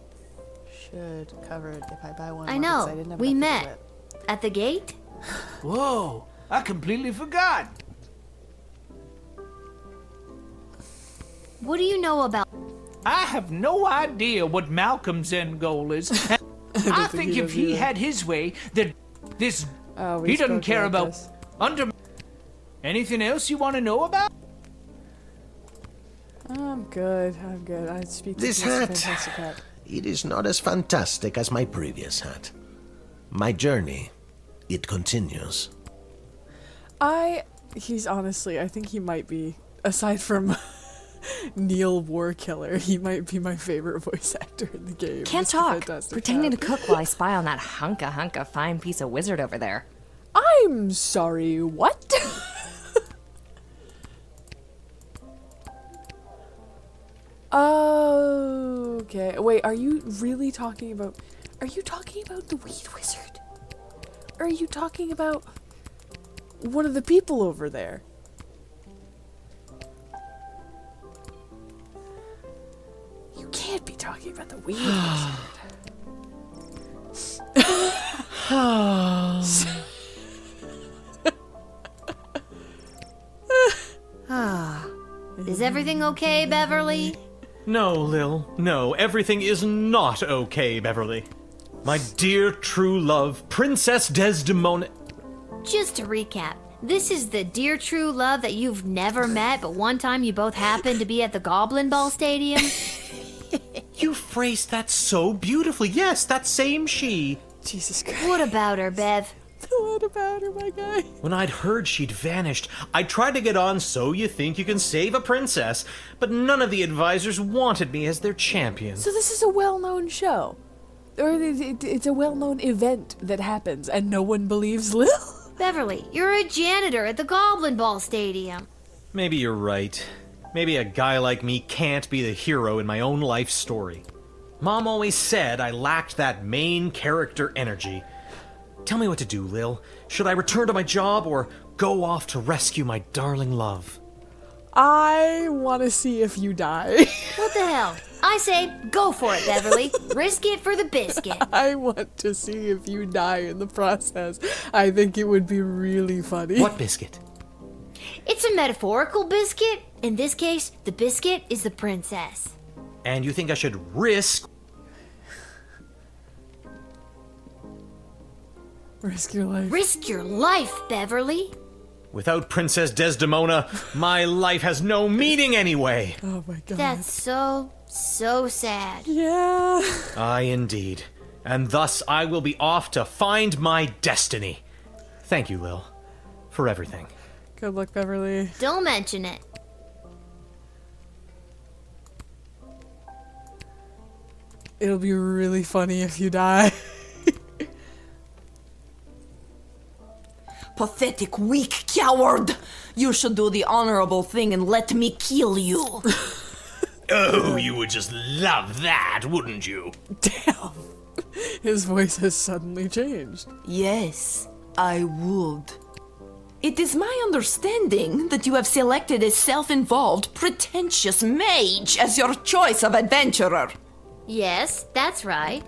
should cover it if I buy one. I more, 'cause know, didn't have we enough to met. do it. At the gate? Whoa, I completely forgot. What do you know about... I have no idea what Malcolm's end goal is. I think if he had his way, that this... he doesn't care about... Anything else you want to know about? I'm good. I speak to This Mr. hat, Fantastic Hat. it is not as fantastic as my previous hat. My journey, it continues. He's honestly, I think he might be, aside from Neil Warkiller, he might be my favorite voice actor in the game. Can't Mr. talk. Fantastic Pretending Hat. to cook while I spy on that hunka fine piece of wizard over there. I'm sorry, what? Okay. Wait, are you really talking about... Are you talking about the weed wizard? Or are you talking about one of the people over there? You can't be talking about the weed wizard. Is everything okay, Beverly? No, Lil. No, everything is not okay, Beverly. My dear true love, Princess Desdemona... Just to recap, this is the dear true love that you've never met, but one time you both happened to be at the Goblin Ball Stadium? You phrased that so beautifully. Yes, that same she. Jesus Christ. What about her, Bev? What about her, my guy? When I'd heard she'd vanished, I tried to get on So You Think You Can Save a Princess, but none of the advisors wanted me as their champion. So this is a well-known show. Or it's a well-known event that happens, and no one believes Lil? Beverly, you're a janitor at the Goblin Ball Stadium. Maybe you're right. Maybe a guy like me can't be the hero in my own life story. Mom always said I lacked that main character energy. Tell me what to do, Lil. Should I return to my job or go off to rescue my darling love? I want to see if you die. What the hell? I say, go for it, Beverly. Risk it for the biscuit. I want to see if you die in the process. I think it would be really funny. What biscuit? It's a metaphorical biscuit. In this case, the biscuit is the princess. And you think I should risk... Risk your life. Risk your life, Beverly. Without Princess Desdemona, my life has no meaning anyway. Oh my god. That's so sad. Yeah. Aye, indeed. And thus I will be off to find my destiny. Thank you, Lil, for everything. Good luck, Beverly. Don't mention it. It'll be really funny if you die. Pathetic, weak coward! You should do the honorable thing and let me kill you. Oh, you would just love that, wouldn't you? Damn. His voice has suddenly changed. Yes, I would. It is my understanding that you have selected a self-involved, pretentious mage as your choice of adventurer. Yes, that's right.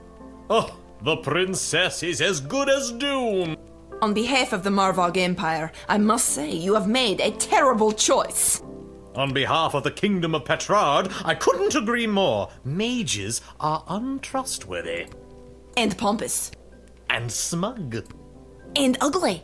Oh, the princess is as good as doomed. On behalf of the Marvog Empire, I must say you have made a terrible choice. On behalf of the Kingdom of Petrard, I couldn't agree more. Mages are untrustworthy. And pompous. And smug. And ugly.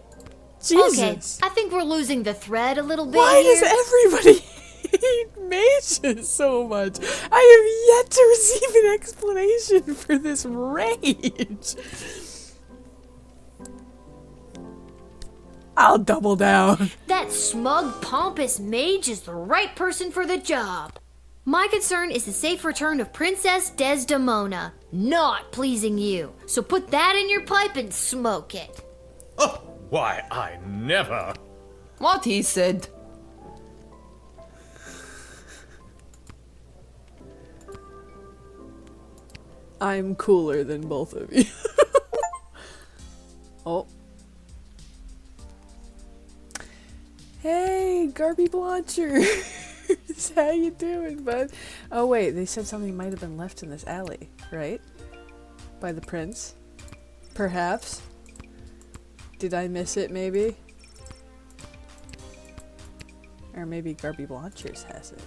Jesus. Okay, I think we're losing the thread a little bit Why here. does everybody hate mages so much? I have yet to receive an explanation for this rage. I'll double down. That smug, pompous mage is the right person for the job. My concern is the safe return of Princess Desdemona, not pleasing you. So put that in your pipe and smoke it. Oh, why, I never. What he said. I'm cooler than both of you. Oh. Hey, Garby Blanchers. How you doing, bud? Oh wait, they said something might have been left in this alley, right? By the prince? Perhaps? Did I miss it, maybe? Or maybe Garby Blanchers has it.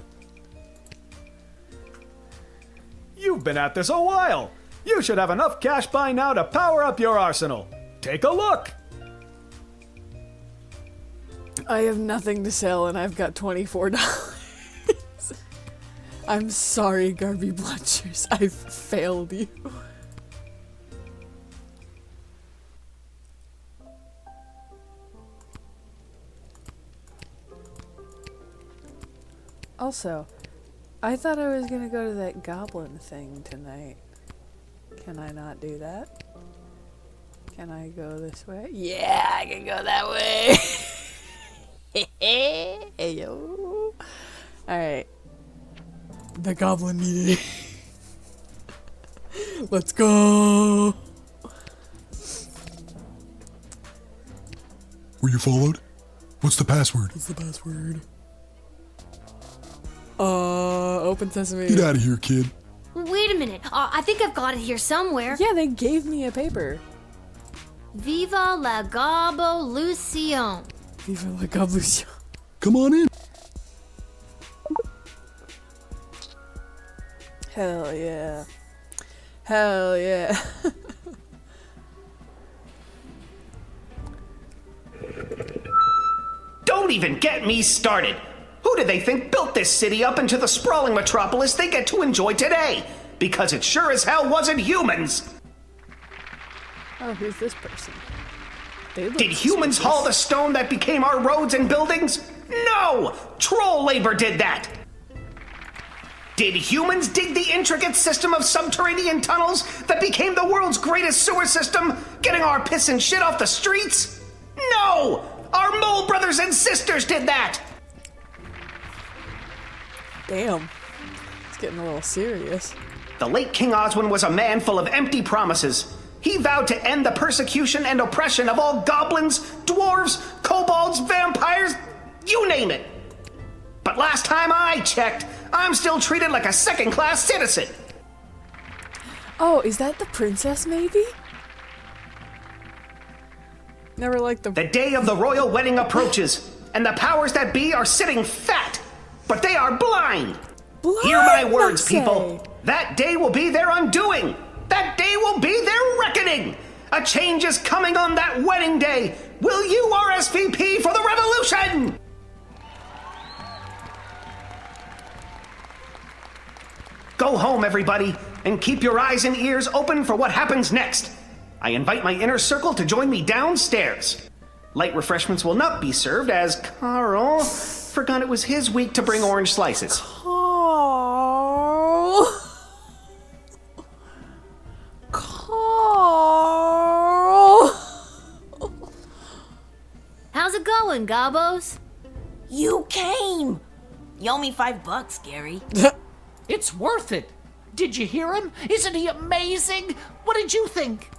You've been at this a while. You should have enough cash by now to power up your arsenal. Take a look. I have nothing to sell and I've got $24. I'm sorry, Garby Blanchers. I've failed you. Also, I thought I was gonna go to that goblin thing tonight. Can I not do that? Can I go this way? Yeah, I can go that way. Hey, yo. Alright. The goblin meeting. Let's go. Were you followed? What's the password? What's the password? Open sesame. Get out of here, kid. Wait a minute. I think I've got it here somewhere. Yeah, they gave me a paper. Viva la Gobolution. Viva la Gobolution. Come on in. Hell yeah. Hell yeah. Don't even get me started. Who do they think built this city up into the sprawling metropolis they get to enjoy today? Because it sure as hell wasn't humans. Oh, who's this person? Did humans haul the stone that became our roads and buildings? No! Troll labor did that! Did humans dig the intricate system of subterranean tunnels that became the world's greatest sewer system, getting our piss and shit off the streets? No! Our mole brothers and sisters did that! Damn. It's getting a little serious. The late King Oswin was a man full of empty promises. He vowed to end the persecution and oppression of all goblins, dwarves, kobolds, vampires, you name it. But last time I checked, I'm still treated like a second-class citizen. Oh, is that the princess, maybe? Never liked the... The day of the royal wedding approaches, and the powers that be are sitting fat, but they are blind. Hear my words, people. That day will be their undoing. That day will be their reckoning. A change is coming on that wedding day. Will you RSVP for the revolution? Go home, everybody, and keep your eyes and ears open for what happens next. I invite my inner circle to join me downstairs. Light refreshments will not be served as Carl forgot it was his week to bring orange slices. Carl. How's it going, Gobos? You came! You owe me $5, Gary. It's worth it. Did you hear him? Isn't he amazing? What did you think?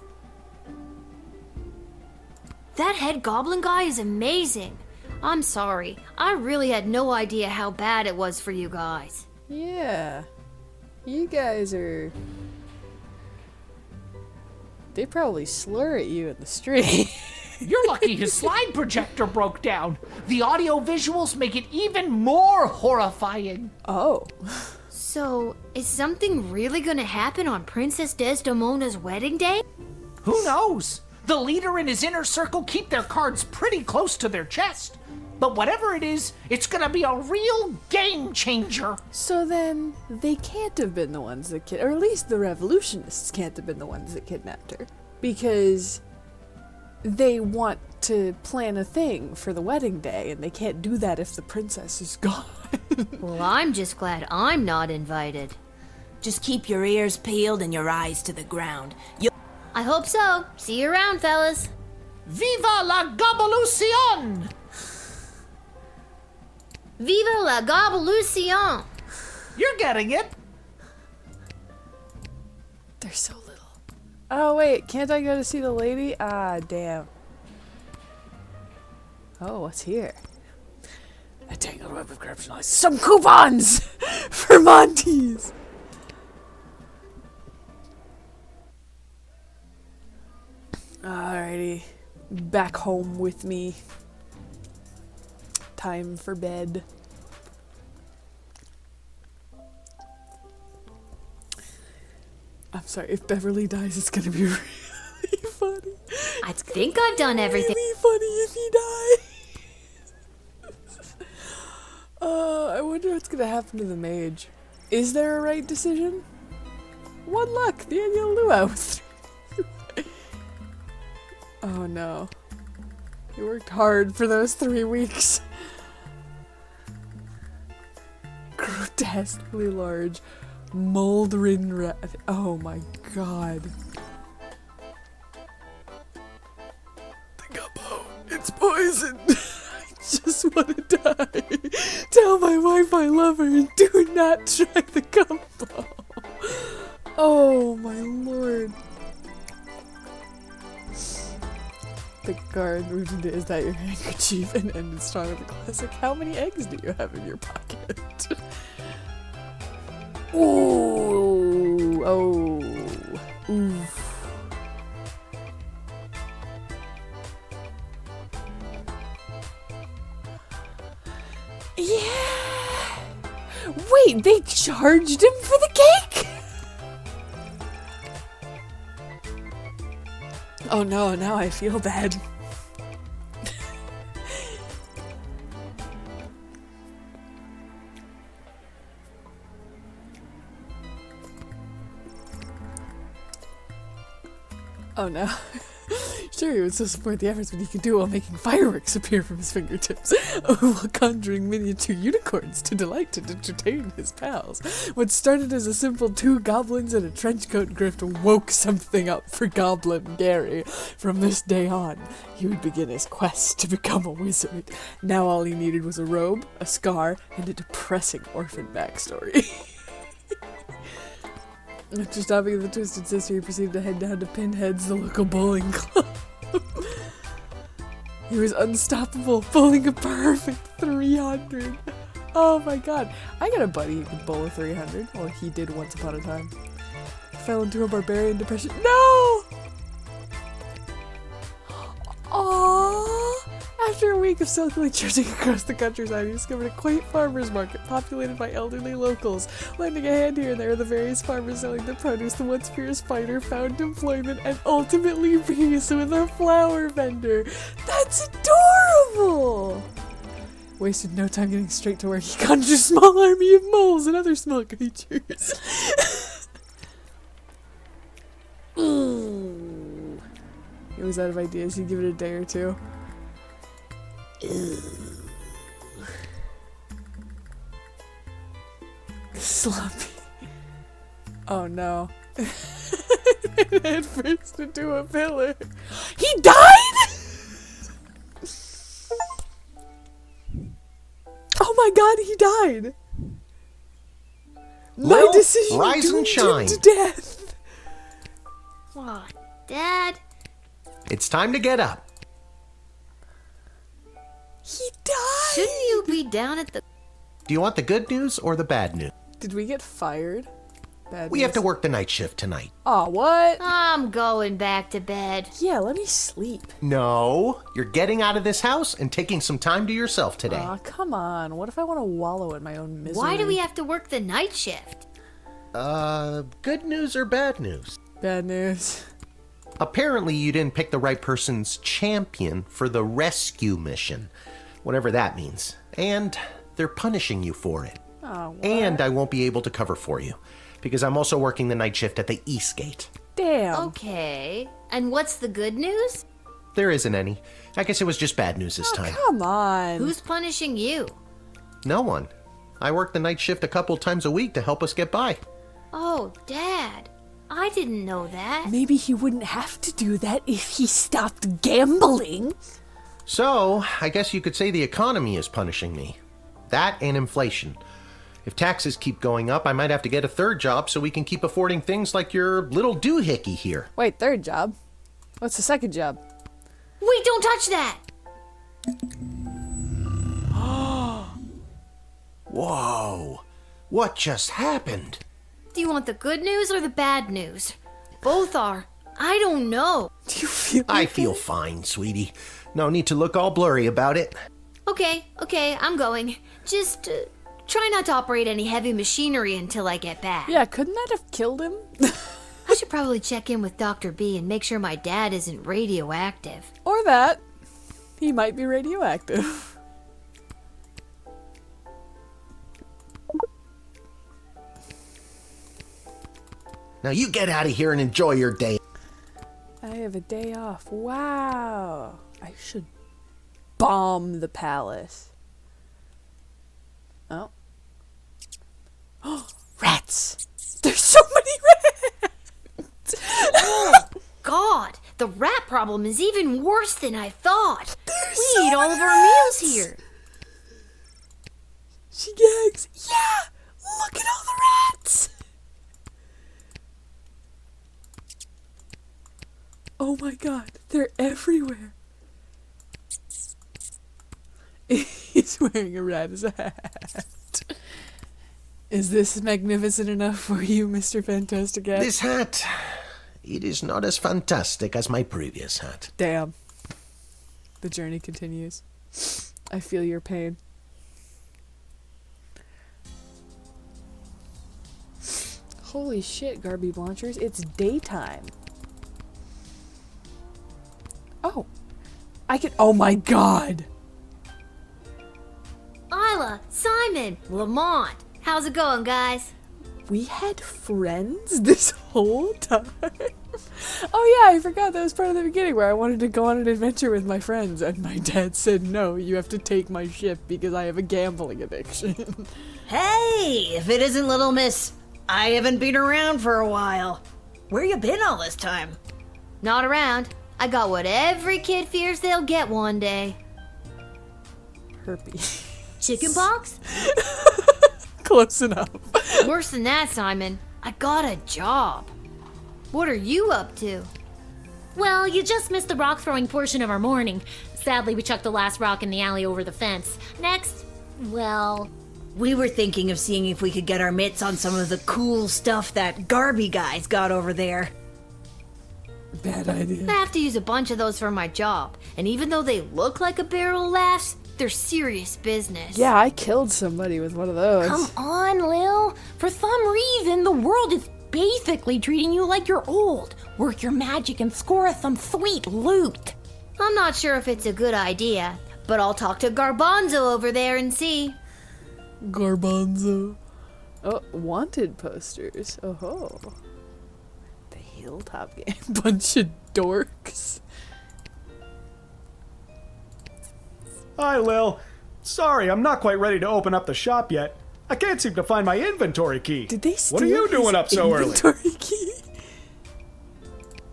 That head goblin guy is amazing. I'm sorry. I really had no idea how bad it was for you guys. Yeah. You guys are... They probably slur at you in the street. You're lucky his slide projector broke down. The audio visuals make it even more horrifying. Oh. So, is something really gonna happen on Princess Desdemona's wedding day? Who knows? The leader and his inner circle keep their cards pretty close to their chest. But whatever it is, it's gonna be a real game changer. So then, they can't have been the ones that or at least the revolutionists can't have been the ones that kidnapped her. Because they want to plan a thing for the wedding day, and they can't do that if the princess is gone. Well, I'm just glad I'm not invited. Just keep your ears peeled and your eyes to the ground. I hope so. See you around, fellas. Viva la Gobbolution! Viva la Gobbolution! You're getting it. They're so little. Oh wait, can't I go to see the lady? Ah, damn. Oh, what's here? A tangled web of corruption lies. Some coupons for Monty's. Alrighty, back home with me. Time for bed. I'm sorry, if Beverly dies, it's gonna be really funny. I think I've done everything. Really funny if he dies. I wonder what's gonna happen to the mage. Is there a right decision? One luck, the annual luau. Oh no. You worked hard for those 3 weeks. Grotesquely large, moldering rat. Oh my god. The gumbo, it's poison. I just want to die. Tell my wife I love her and do not try the gumbo. Oh my lord. The guard moved into "Is that your handkerchief?" and ended strong with the classic, "How many eggs do you have in your pocket?" Ooh, oh, oof. Yeah. Wait, they charged him for the cake? Oh no, now I feel bad. Oh no. Sure, he would still support the efforts, but he could do it while making fireworks appear from his fingertips, while conjuring miniature unicorns to delight and entertain his pals. What started as a simple 2 goblins in a trenchcoat grift woke something up for Goblin Gary. From this day on, he would begin his quest to become a wizard. Now all he needed was a robe, a scar, and a depressing orphan backstory. After stopping the Twisted Sister, he proceeded to head down to Pinhead's, the local bowling club. He was unstoppable, bowling a perfect 300. Oh my god. I got a buddy who could bowl a 300, or he did once upon a time. He fell into a barbarian depression. No! Aww! After a week of silkily trudging across the countryside, we discovered a quaint farmer's market populated by elderly locals. Lending a hand here and there, the various farmers selling their produce, the once fierce fighter found employment and ultimately peace with a flower vendor. That's adorable! Wasted no time getting straight to where he conjured a small army of moles and other small creatures. Ooh. He was out of ideas. He'd give it a day or two. Sloppy. Oh no. Head first into a pillar. He died?! Oh my god, he died! My Well, decision rise and doomed shine. him to death! Aw, Dad. It's time to get up. He died! Shouldn't you be down at the... Do you want the good news or the bad news? Did we get fired? Bad We have to work the night shift tonight. Aw, what? I'm going back to bed. Yeah, let me sleep. No, you're getting out of this house and taking some time to yourself today. Aw, come on. What if I want to wallow in my own misery? Why do we have to work the night shift? Good news or bad news? Bad news. Apparently you didn't pick the right person's champion for the rescue mission. Whatever that means. And they're punishing you for it. Oh, what? And I won't be able to cover for you. Because I'm also working the night shift at the East Gate. Damn. Okay. And what's the good news? There isn't any. I guess it was just bad news this time. Come on. Who's punishing you? No one. I work the night shift a couple times a week to help us get by. Oh, Dad. I didn't know that. Maybe he wouldn't have to do that if he stopped gambling. So, I guess you could say the economy is punishing me. That and inflation. If taxes keep going up, I might have to get a third job so we can keep affording things like your little doohickey here. Wait, third job? What's the second job? Wait, don't touch that! Whoa! What just happened? Do you want the good news or the bad news? Both are. I don't know. Do you feel I feel fine, sweetie. No need to look all blurry about it. Okay, I'm going. Just try not to operate any heavy machinery until I get back. Yeah, couldn't that have killed him? I should probably check in with Dr. B and make sure my dad isn't radioactive. Or that. He might be radioactive. Now you get out of here and enjoy your day. I have a day off. Wow. I should bomb the palace. Oh. Rats! There's so many rats! Oh, God! The rat problem is even worse than I thought. We eat all of our meals here. She gags. Yeah! Look at all the rats! Oh my god, they're everywhere. He's wearing a rat as a hat. Is this magnificent enough for you, Mr. Fantastic Hat? This hat, it is not as fantastic as my previous hat. Damn. The journey continues. I feel your pain. Holy shit, Garby Blanchers, it's daytime. Oh. I can. Oh my god! Isla, Simon, Lamont. How's it going, guys? We had friends this whole time? Oh yeah, I forgot that was part of the beginning where I wanted to go on an adventure with my friends and my dad said, no, you have to take my ship because I have a gambling addiction. Hey, if it isn't Little Miss, I haven't been around for a while. Where you been all this time? Not around. I got what every kid fears they'll get one day. Herpes. Chickenpox? Close enough. Worse than that, Simon. I got a job. What are you up to? Well, you just missed the rock throwing portion of our morning. Sadly, we chucked the last rock in the alley over the fence. Next, well... We were thinking of seeing if we could get our mitts on some of the cool stuff that Garby guy's got over there. Bad idea. I have to use a bunch of those for my job, and even though they look like a barrel of laughs, they're serious business. Yeah, I killed somebody with one of those. Come on, Lil. For some reason, the world is basically treating you like you're old. Work your magic and score us some sweet loot. I'm not sure if it's a good idea, but I'll talk to Garbanzo over there and see. Garbanzo. Oh, wanted posters. Oh. The Hilltop game. Bunch of dorks. Hi, Lil. Sorry, I'm not quite ready to open up the shop yet. I can't seem to find my inventory key. Did they steal What are you doing up so early? inventory key?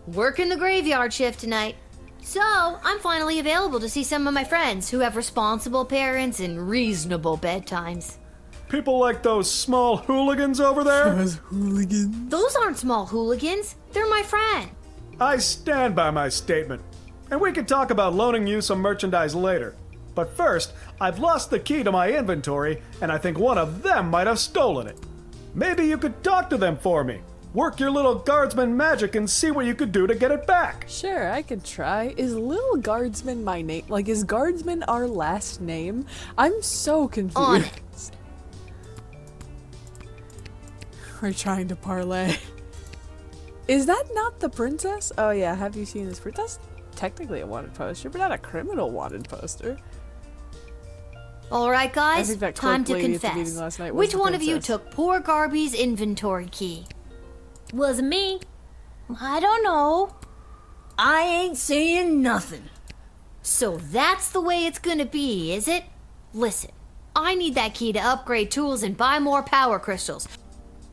Working the graveyard shift tonight. So, I'm finally available to see some of my friends who have responsible parents and reasonable bedtimes. People like those small hooligans over there? Those hooligans? Those aren't small hooligans. They're my friend. I stand by my statement. And we can talk about loaning you some merchandise later. But first, I've lost the key to my inventory, and I think one of them might have stolen it. Maybe you could talk to them for me. Work your little guardsman magic and see what you could do to get it back. Sure, I can try. Is Lil Guardsman my name? Like, is Guardsman our last name? I'm so confused. On it. We're trying to parlay. Is that not the princess? Oh yeah, have you seen this? That's technically a wanted poster, but not a criminal wanted poster. All right, I guys, think that time cloak to lady at the meeting confess. last night was Which the one of you princess. took poor Garby's inventory key? Wasn't me. I don't know. I ain't saying nothing. So that's the way it's gonna be, is it? Listen, I need that key to upgrade tools and buy more power crystals.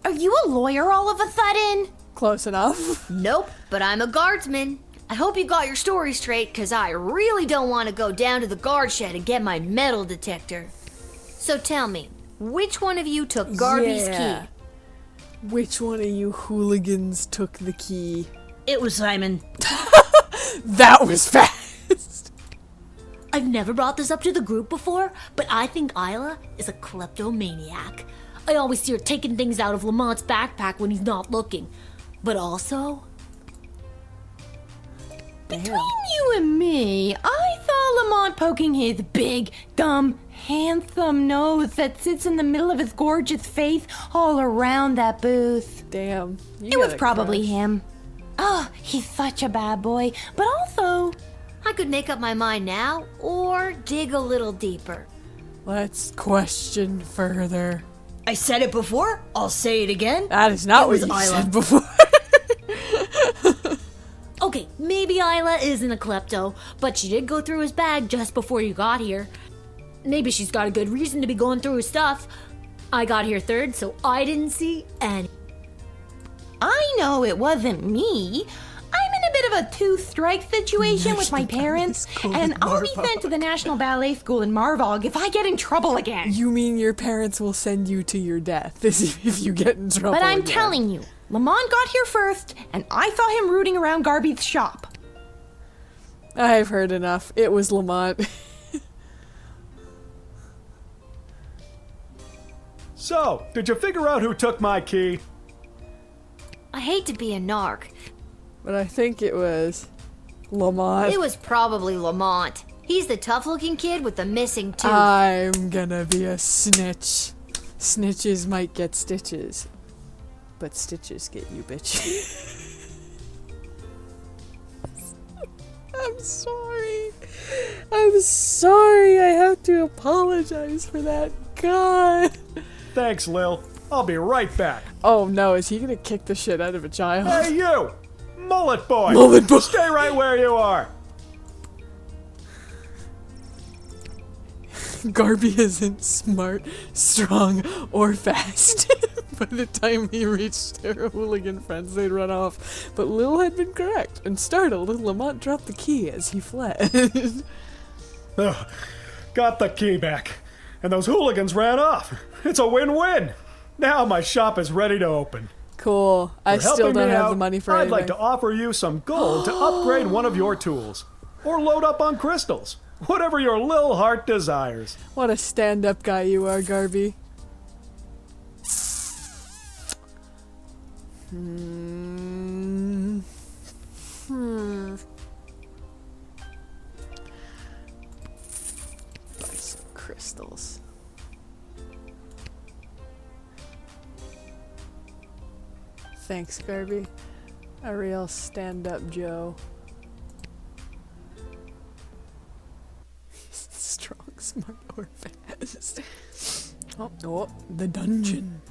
Are you a lawyer all of a sudden? Close enough. Nope, but I'm a guardsman. I hope you got your story straight, because I really don't want to go down to the guard shed and get my metal detector. So tell me, which one of you took Garby's key? Which one of you hooligans took the key? It was Simon. That was fast. I've never brought this up to the group before, but I think Isla is a kleptomaniac. I always see her taking things out of Lamont's backpack when he's not looking. But also... Between you and me, I saw Lamont poking his big, dumb, handsome nose that sits in the middle of his gorgeous face all around that booth. Damn. It was probably him. Oh, he's such a bad boy, but also... I could make up my mind now, or dig a little deeper. Let's question further. I said it before, I'll say it again. That is not It what was you Isla. said before. Okay, maybe Isla isn't a klepto, but she did go through his bag just before you got here. Maybe she's got a good reason to be going through his stuff. I got here third, so I didn't see any. I know it wasn't me. I'm in a bit of a two-strike situation with my parents, and I'll be sent to the National Ballet School in Marvog if I get in trouble again. You mean your parents will send you to your death if you get in trouble But I'm again. telling you, Lamont got here first, and I saw him rooting around Garby's shop. I've heard enough. It was Lamont. So, did you figure out who took my key? I hate to be a narc. But I think it was Lamont. It was probably Lamont. He's the tough-looking kid with the missing tooth. I'm gonna be a snitch. Snitches might get stitches. But stitches get you, bitch. I'm sorry. I'm sorry. I have to apologize for that. God. Thanks, Lil. I'll be right back. Oh no, is he gonna kick the shit out of a child? Hey, you! Mullet boy! Mullet boy! Stay right where you are! Garby isn't smart, strong, or fast. By the time he reached their hooligan friends, they'd run off. But Lil had been correct, and startled, Lamont dropped the key as he fled. Ugh, got the key back, and those hooligans ran off. It's a win-win. Now my shop is ready to open. Cool. I For still helping don't me have out, the money for I'd anything. like to offer you some gold to upgrade one of your tools, or load up on crystals. Whatever your Lil heart desires. What a stand-up guy you are, Garby. Buy some crystals. Thanks, Garby. A real stand-up Joe. Strong, smart, or fast. Oh, the dungeon.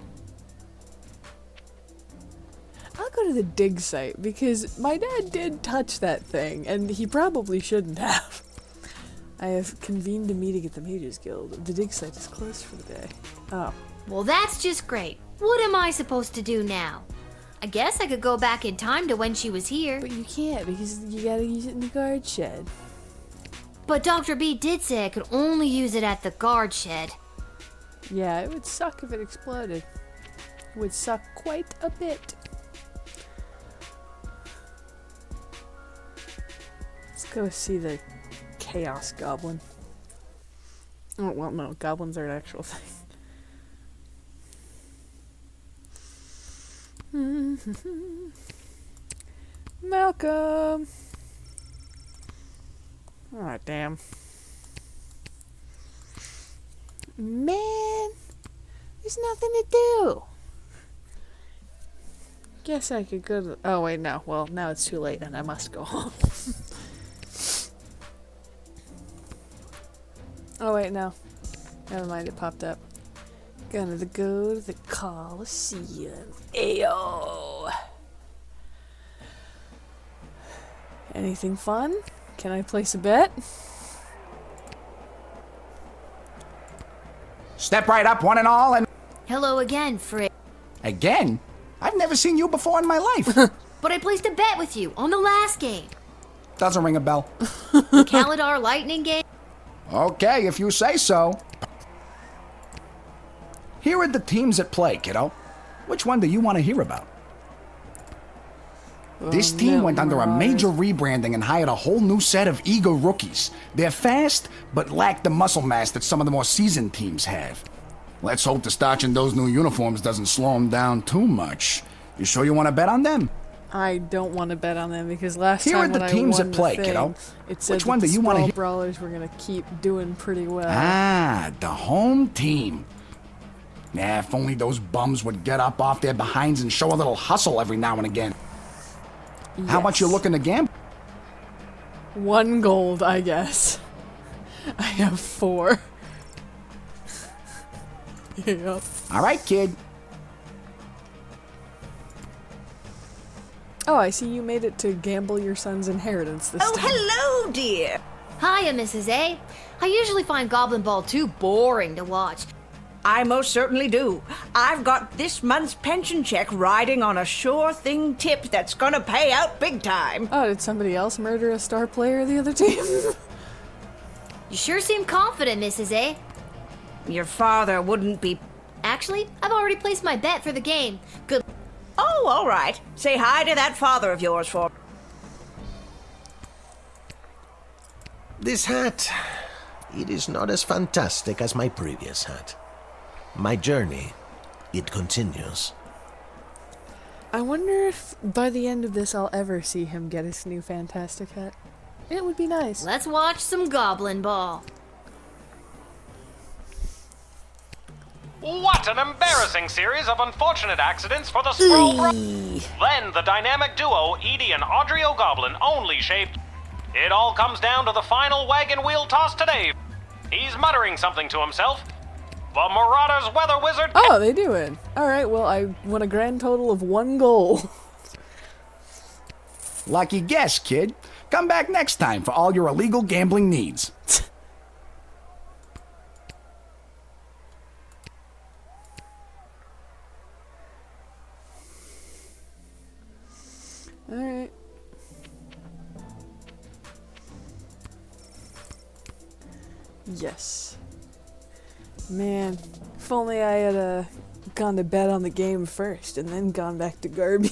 I'll go to the dig site because my dad did touch that thing and he probably shouldn't have. I have convened a meeting at the Mages Guild. The dig site is closed for the day. Oh. Well, that's just great. What am I supposed to do now? I guess I could go back in time to when she was here. But you can't because you gotta use it in the guard shed. But Dr. B did say I could only use it at the guard shed. Yeah, it would suck if it exploded. It would suck quite a bit. Let's go see the Chaos Goblin. Oh, well, no, goblins are an actual thing. Malcolm! Aw, damn. Man, there's nothing to do. Guess I could go to... Oh, wait, no. Well, now it's too late and I must go home. Oh, wait, no. Never mind, it popped up. Gonna go to the Coliseum. Ayo! Anything fun? Can I place a bet? Step right up, one and all, and... Hello again, Frick. Again? I've never seen you before in my life. But I placed a bet with you on the last game. Doesn't ring a bell. The Kalidar Lightning game. Okay, if you say so. Here are the teams at play, kiddo. Which one do you want to hear about? This team went under a major rebranding and hired a whole new set of eager rookies. They're fast, but lack the muscle mass that some of the more seasoned teams have. Let's hope the starch in those new uniforms doesn't slow them down too much. You sure you want to bet on them? I don't want to bet on them because last Here time are the when teams I won at play, the thing, kiddo. it said Which one that do the you want to Sprawl hear? Brawlers were gonna keep doing pretty well. Ah, the home team. Nah, if only those bums would get up off their behinds and show a little hustle every now and again. Yes. How much you looking to gamble? 1 gold, I guess. I have 4. Yep. All right, kid. Oh, I see you made it to gamble your son's inheritance this time. Hello, dear. Hiya, Mrs. A. I usually find Goblin Ball too boring to watch. I most certainly do. I've got this month's pension check riding on a sure thing tip that's gonna pay out big time. Oh, did somebody else murder a star player of the other team? You sure seem confident, Mrs. A. Your father wouldn't be... Actually, I've already placed my bet for the game. Good. Oh, all right. Say hi to that father of yours for... This hat, it is not as fantastic as my previous hat. My journey, it continues. I wonder if by the end of this I'll ever see him get his new fantastic hat. It would be nice. Let's watch some Goblin Ball. What an embarrassing series of unfortunate accidents for the Sprawl Then the dynamic duo, Edie and Audrey O'Goblin, only shaped. It all comes down to the final wagon wheel toss today. He's muttering something to himself. The Marauders Weather Wizard... Oh, they do it. Alright, well, I won a grand total of 1 goal. Lucky guess, kid. Come back next time for all your illegal gambling needs. Alright. Yes. Man, if only I had gone to bet on the game first and then gone back to Garby.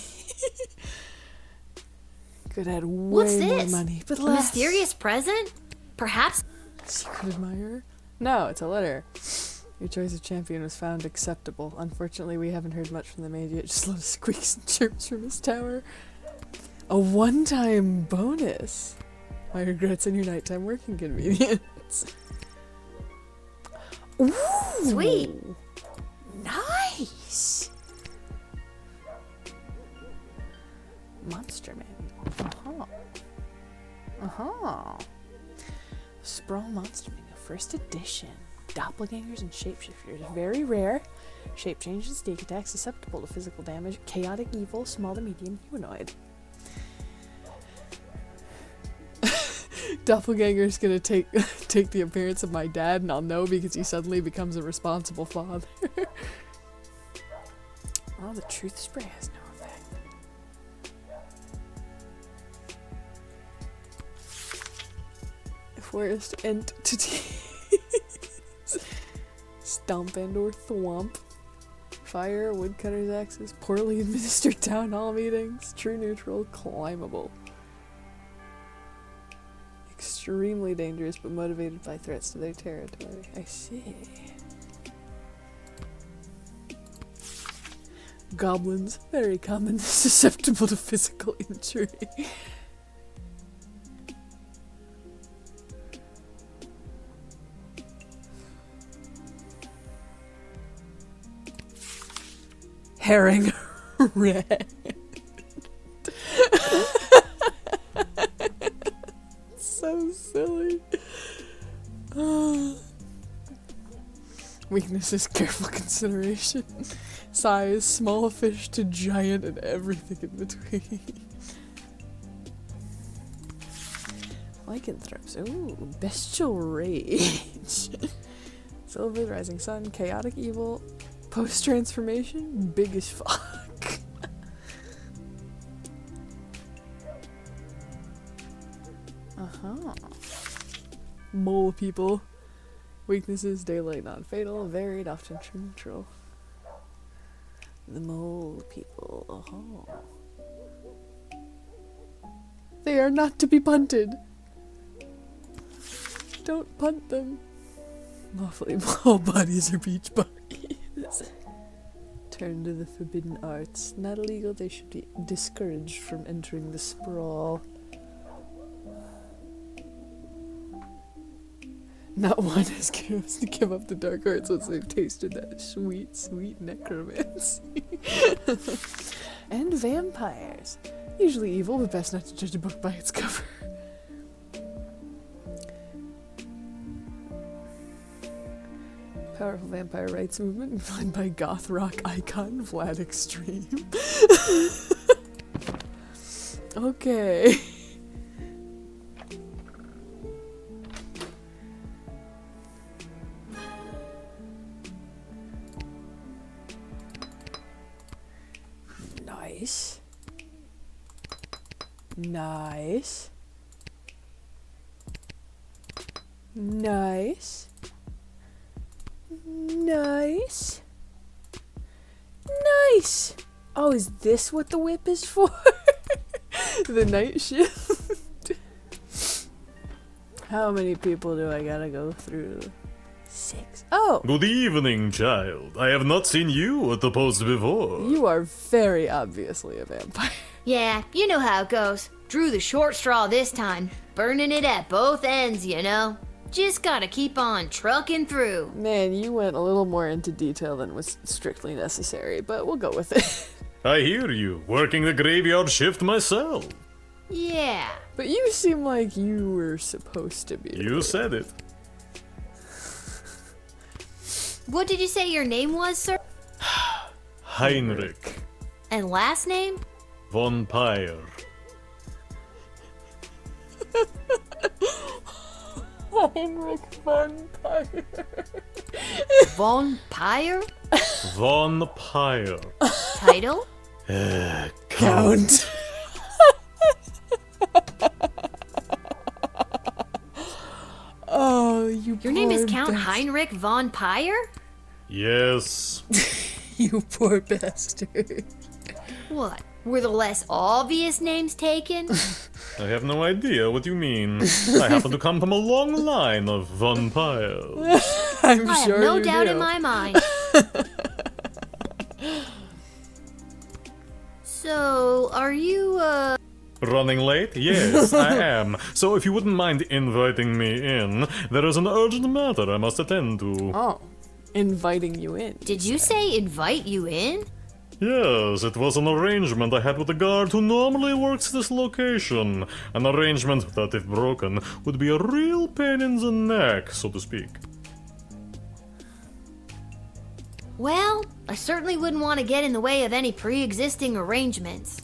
Could have had What's way more this? money, but A less. mysterious present? Perhaps? Secret admirer? No, it's a letter. Your choice of champion was found acceptable. Unfortunately, we haven't heard much from the mage yet. Just a lot of squeaks and chirps from his tower. A one-time bonus. My regrets on your nighttime work inconvenience. Ooh, Sweet. Nice. Monster Man. Sprawl Monster Manual, first edition. Doppelgangers and shapeshifters. Very rare. Shape changes, sneak attacks, susceptible to physical damage. Chaotic evil, small to medium, humanoid. Doppelganger's gonna take the appearance of my dad, and I'll know because he suddenly becomes a responsible father. Oh, the truth spray has no effect. Forest entities. Stomp and or thwomp. Fire, woodcutter's axes, poorly administered town hall meetings, true neutral, climbable. Extremely dangerous but motivated by threats to their territory. I see. Goblins, very common, susceptible to physical injury. Herring red. So silly. Weaknesses, careful consideration. Size, small fish to giant and everything in between. Lycanthropes. Ooh, bestial rage. Silver, rising sun, chaotic evil, post-transformation, big as fuck. Mole people. Weaknesses, daylight, non-fatal, varied, often neutral. The mole people. They are not to be punted. Don't punt them. Lawfully, all bodies are beach bodies. Turn to the forbidden arts. Not illegal, they should be discouraged from entering the sprawl. Not one has chose to give up the dark arts once they've tasted that sweet, sweet necromancy. And vampires. Usually evil, but best not to judge a book by its cover. Powerful vampire rights movement led by goth rock icon Vlad Extreme. Okay. Nice. Nice. Nice. Nice. Nice. Oh, is this what the whip is for? The night shift? How many people do I gotta go through? 6. Oh! Good evening, child. I have not seen you at the post before. You are very obviously a vampire. Yeah, you know how it goes. Drew the short straw this time. Burning it at both ends, you know? Just gotta keep on trucking through. Man, you went a little more into detail than was strictly necessary, but we'll go with it. I hear you, working the graveyard shift myself. Yeah. But you seem like you were supposed to be. You said it. What did you say your name was, sir? Heinrich And last name? von Pyre. Heinrich von Pyre. Von Pyre? Von Pyre. Title? Count. Oh, you Your name is poor Count bastard. Heinrich von Pyre? Yes. You poor bastard. What? Were the less obvious names taken? I have no idea what you mean. I happen to come from a long line of von Pyres. I have no doubt in my mind. So, are you, Running late? Yes, I am. So if you wouldn't mind inviting me in, there is an urgent matter I must attend to. Oh, inviting you in. Did you say invite you in? Yes, it was an arrangement I had with the guard who normally works this location. An arrangement that, if broken, would be a real pain in the neck, so to speak. Well, I certainly wouldn't want to get in the way of any pre-existing arrangements.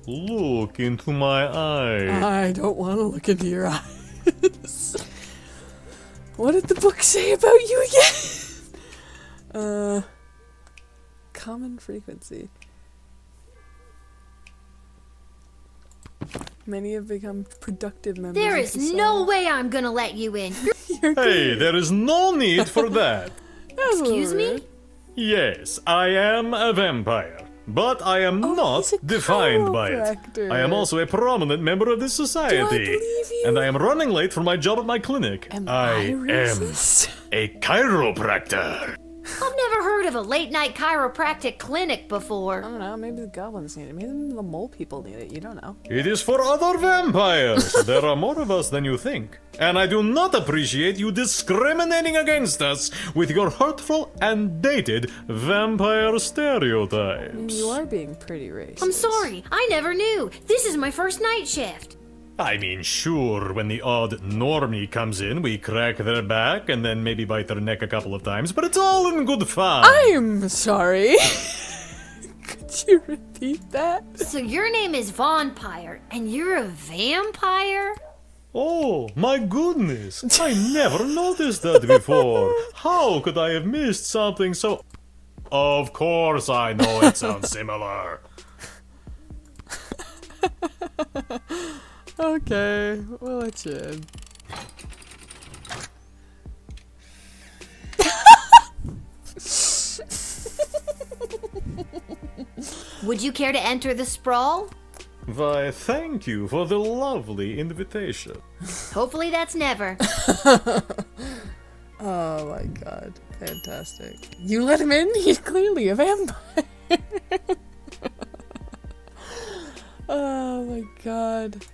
Look into my eye. I don't want to look into your eyes. What did the book say about you again? Common frequency. Many have become productive members. There of is society. no way I'm gonna let you in. Hey, there is no need for that. Excuse me? Yes, I am a vampire, but I am not defined by it. chiropractor. I am also a prominent member of this society, and I am running late for my job at my clinic. I am a chiropractor. I've never heard of a late-night chiropractic clinic before. I don't know, maybe the goblins need it. Maybe the mole people need it. You don't know. It is for other vampires. There are more of us than you think. And I do not appreciate you discriminating against us with your hurtful and dated vampire stereotypes. I mean, you are being pretty racist. I'm sorry, I never knew. This is my first night shift. I mean, sure, when the odd normie comes in, we crack their back and then maybe bite their neck a couple of times, but it's all in good fun. I'm sorry. Could you repeat that? So your name is Vampire, and you're a vampire? Oh, my goodness. I never noticed that before. How could I have missed something so... Of course I know it sounds similar. Okay, we'll let you in. Would you care to enter the sprawl? Why, thank you for the lovely invitation. Hopefully that's never. Oh my god, fantastic. You let him in? He's clearly a vampire. Oh my god.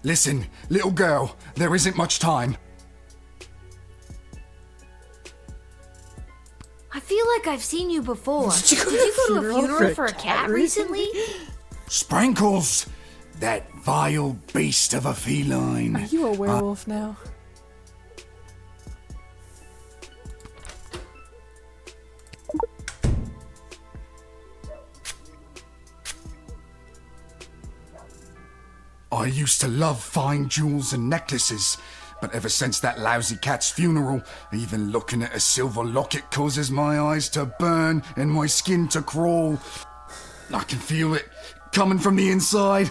Listen, little girl, there isn't much time. I feel like I've seen you before. Did you go to a funeral for a cat recently? Sprankles! That vile beast of a feline. Are you a werewolf now? I used to love fine jewels and necklaces, but ever since that lousy cat's funeral, even looking at a silver locket causes my eyes to burn and my skin to crawl. I can feel it coming from the inside.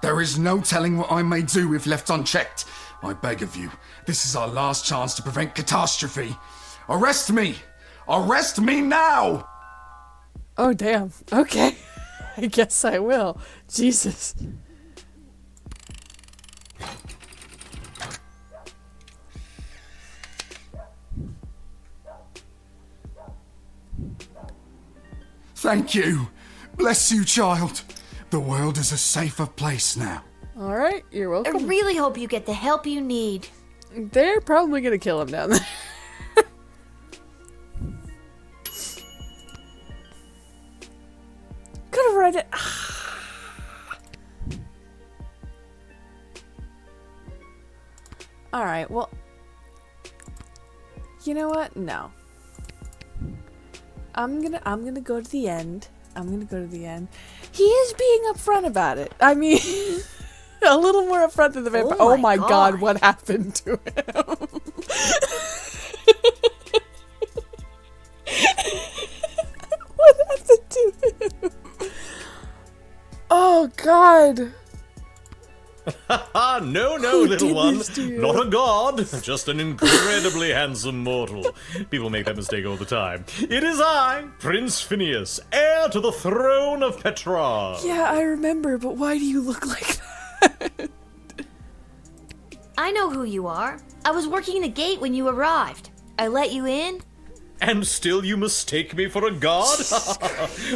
There is no telling what I may do if left unchecked. I beg of you, this is our last chance to prevent catastrophe. Arrest me! Arrest me now! Oh damn, okay. I guess I will. Jesus. Thank you. Bless you, child. The world is a safer place now. Alright, you're I welcome. really hope you get the help you need. They're probably gonna kill him down there. Could have read it. Alright, well. You know what? No. I'm gonna go to the end. I'm gonna go to the end. He is being upfront about it. I mean, a little more upfront than the vampire. Oh my god, what happened to him? What happened to him? Oh god. No, Who little did one. this to you? Not a god, just an incredibly handsome mortal. People make that mistake all the time. It is I, Prince Phineas, heir to the throne of Petrarch. Yeah, I remember, but why do you look like that? I know who you are. I was working the gate when you arrived. I let you in. And still you mistake me for a god?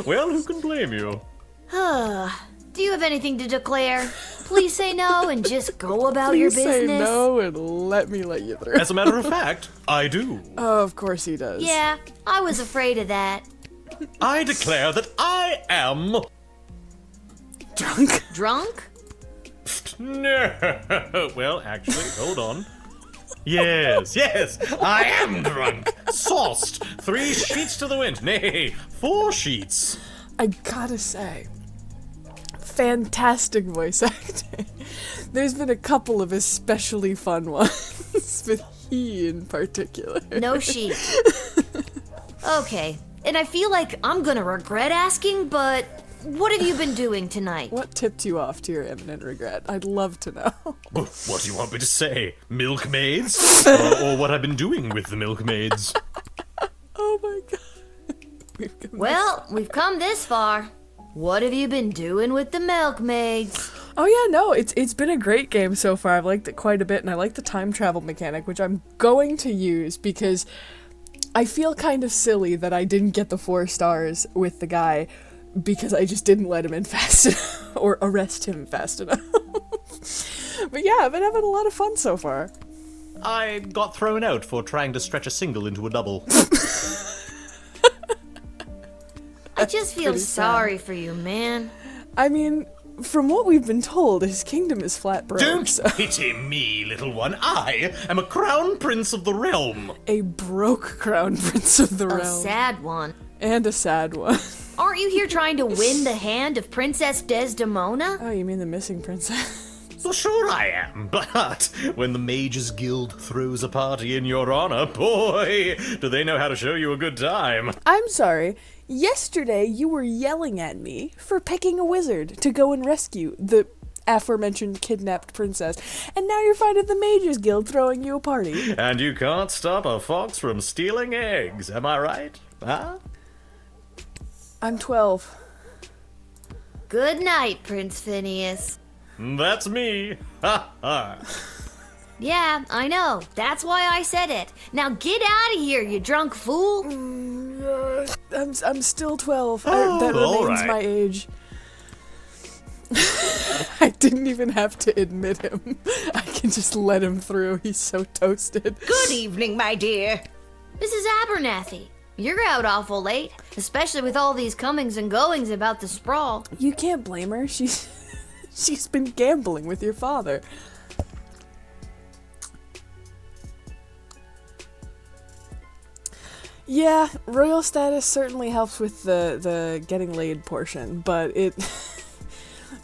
Well, who can blame you? Do you have anything to declare? Please say no and just go about your Please business. say no and let me let you through. As a matter of fact, I do. Oh, of course he does. Yeah, I was afraid of that. I declare that I am... Drunk? Drunk? No. Well, actually, hold on. Yes, I am drunk. Sauced. 3 sheets to the wind. Nay, 4 sheets. I gotta say, fantastic voice acting. There's been a couple of especially fun ones, but he in particular. No sheet. Okay, and I feel like I'm gonna regret asking, but what have you been doing tonight? What tipped you off to your imminent regret? I'd love to know. What do you want me to say? Milkmaids? or what I've been doing with the milkmaids? Oh my god. We've come this far. What have you been doing with the milkmaids? Oh yeah, no, it's been a great game so far. I've liked it quite a bit, and I like the time travel mechanic, which I'm going to use because I feel kind of silly that I didn't get the 4 stars with the guy because I just didn't let him in fast enough, or arrest him fast enough. But yeah, I've been having a lot of fun so far. I got thrown out for trying to stretch a single into a double. I just feel pretty sorry for you, man. I mean, from what we've been told, his kingdom is flat broke. Don't pity me, little one. I am a crown prince of the realm. A broke crown prince of the realm. A sad one. And a sad one. Aren't you here trying to win the hand of Princess Desdemona? Oh, you mean the missing princess? So sure I am, but when the Mages Guild throws a party in your honor, boy, do they know how to show you a good time. I'm sorry. Yesterday you were yelling at me for picking a wizard to go and rescue the aforementioned kidnapped princess, and now you're finding the Mages Guild throwing you a party. And you can't stop a fox from stealing eggs, am I right? Huh? I'm 12. Good night, Prince Phineas. That's me. Ha ha. Yeah, I know. That's why I said it. Now get out of here, you drunk fool. I'm still 12. Oh, that all remains right. my age. I didn't even have to admit him. I can just let him through. He's so toasted. Good evening, my dear. Mrs. Abernathy, you're out awful late, especially with all these comings and goings about the sprawl. You can't blame her. She's been gambling with your father. Yeah, royal status certainly helps with the getting laid portion, but it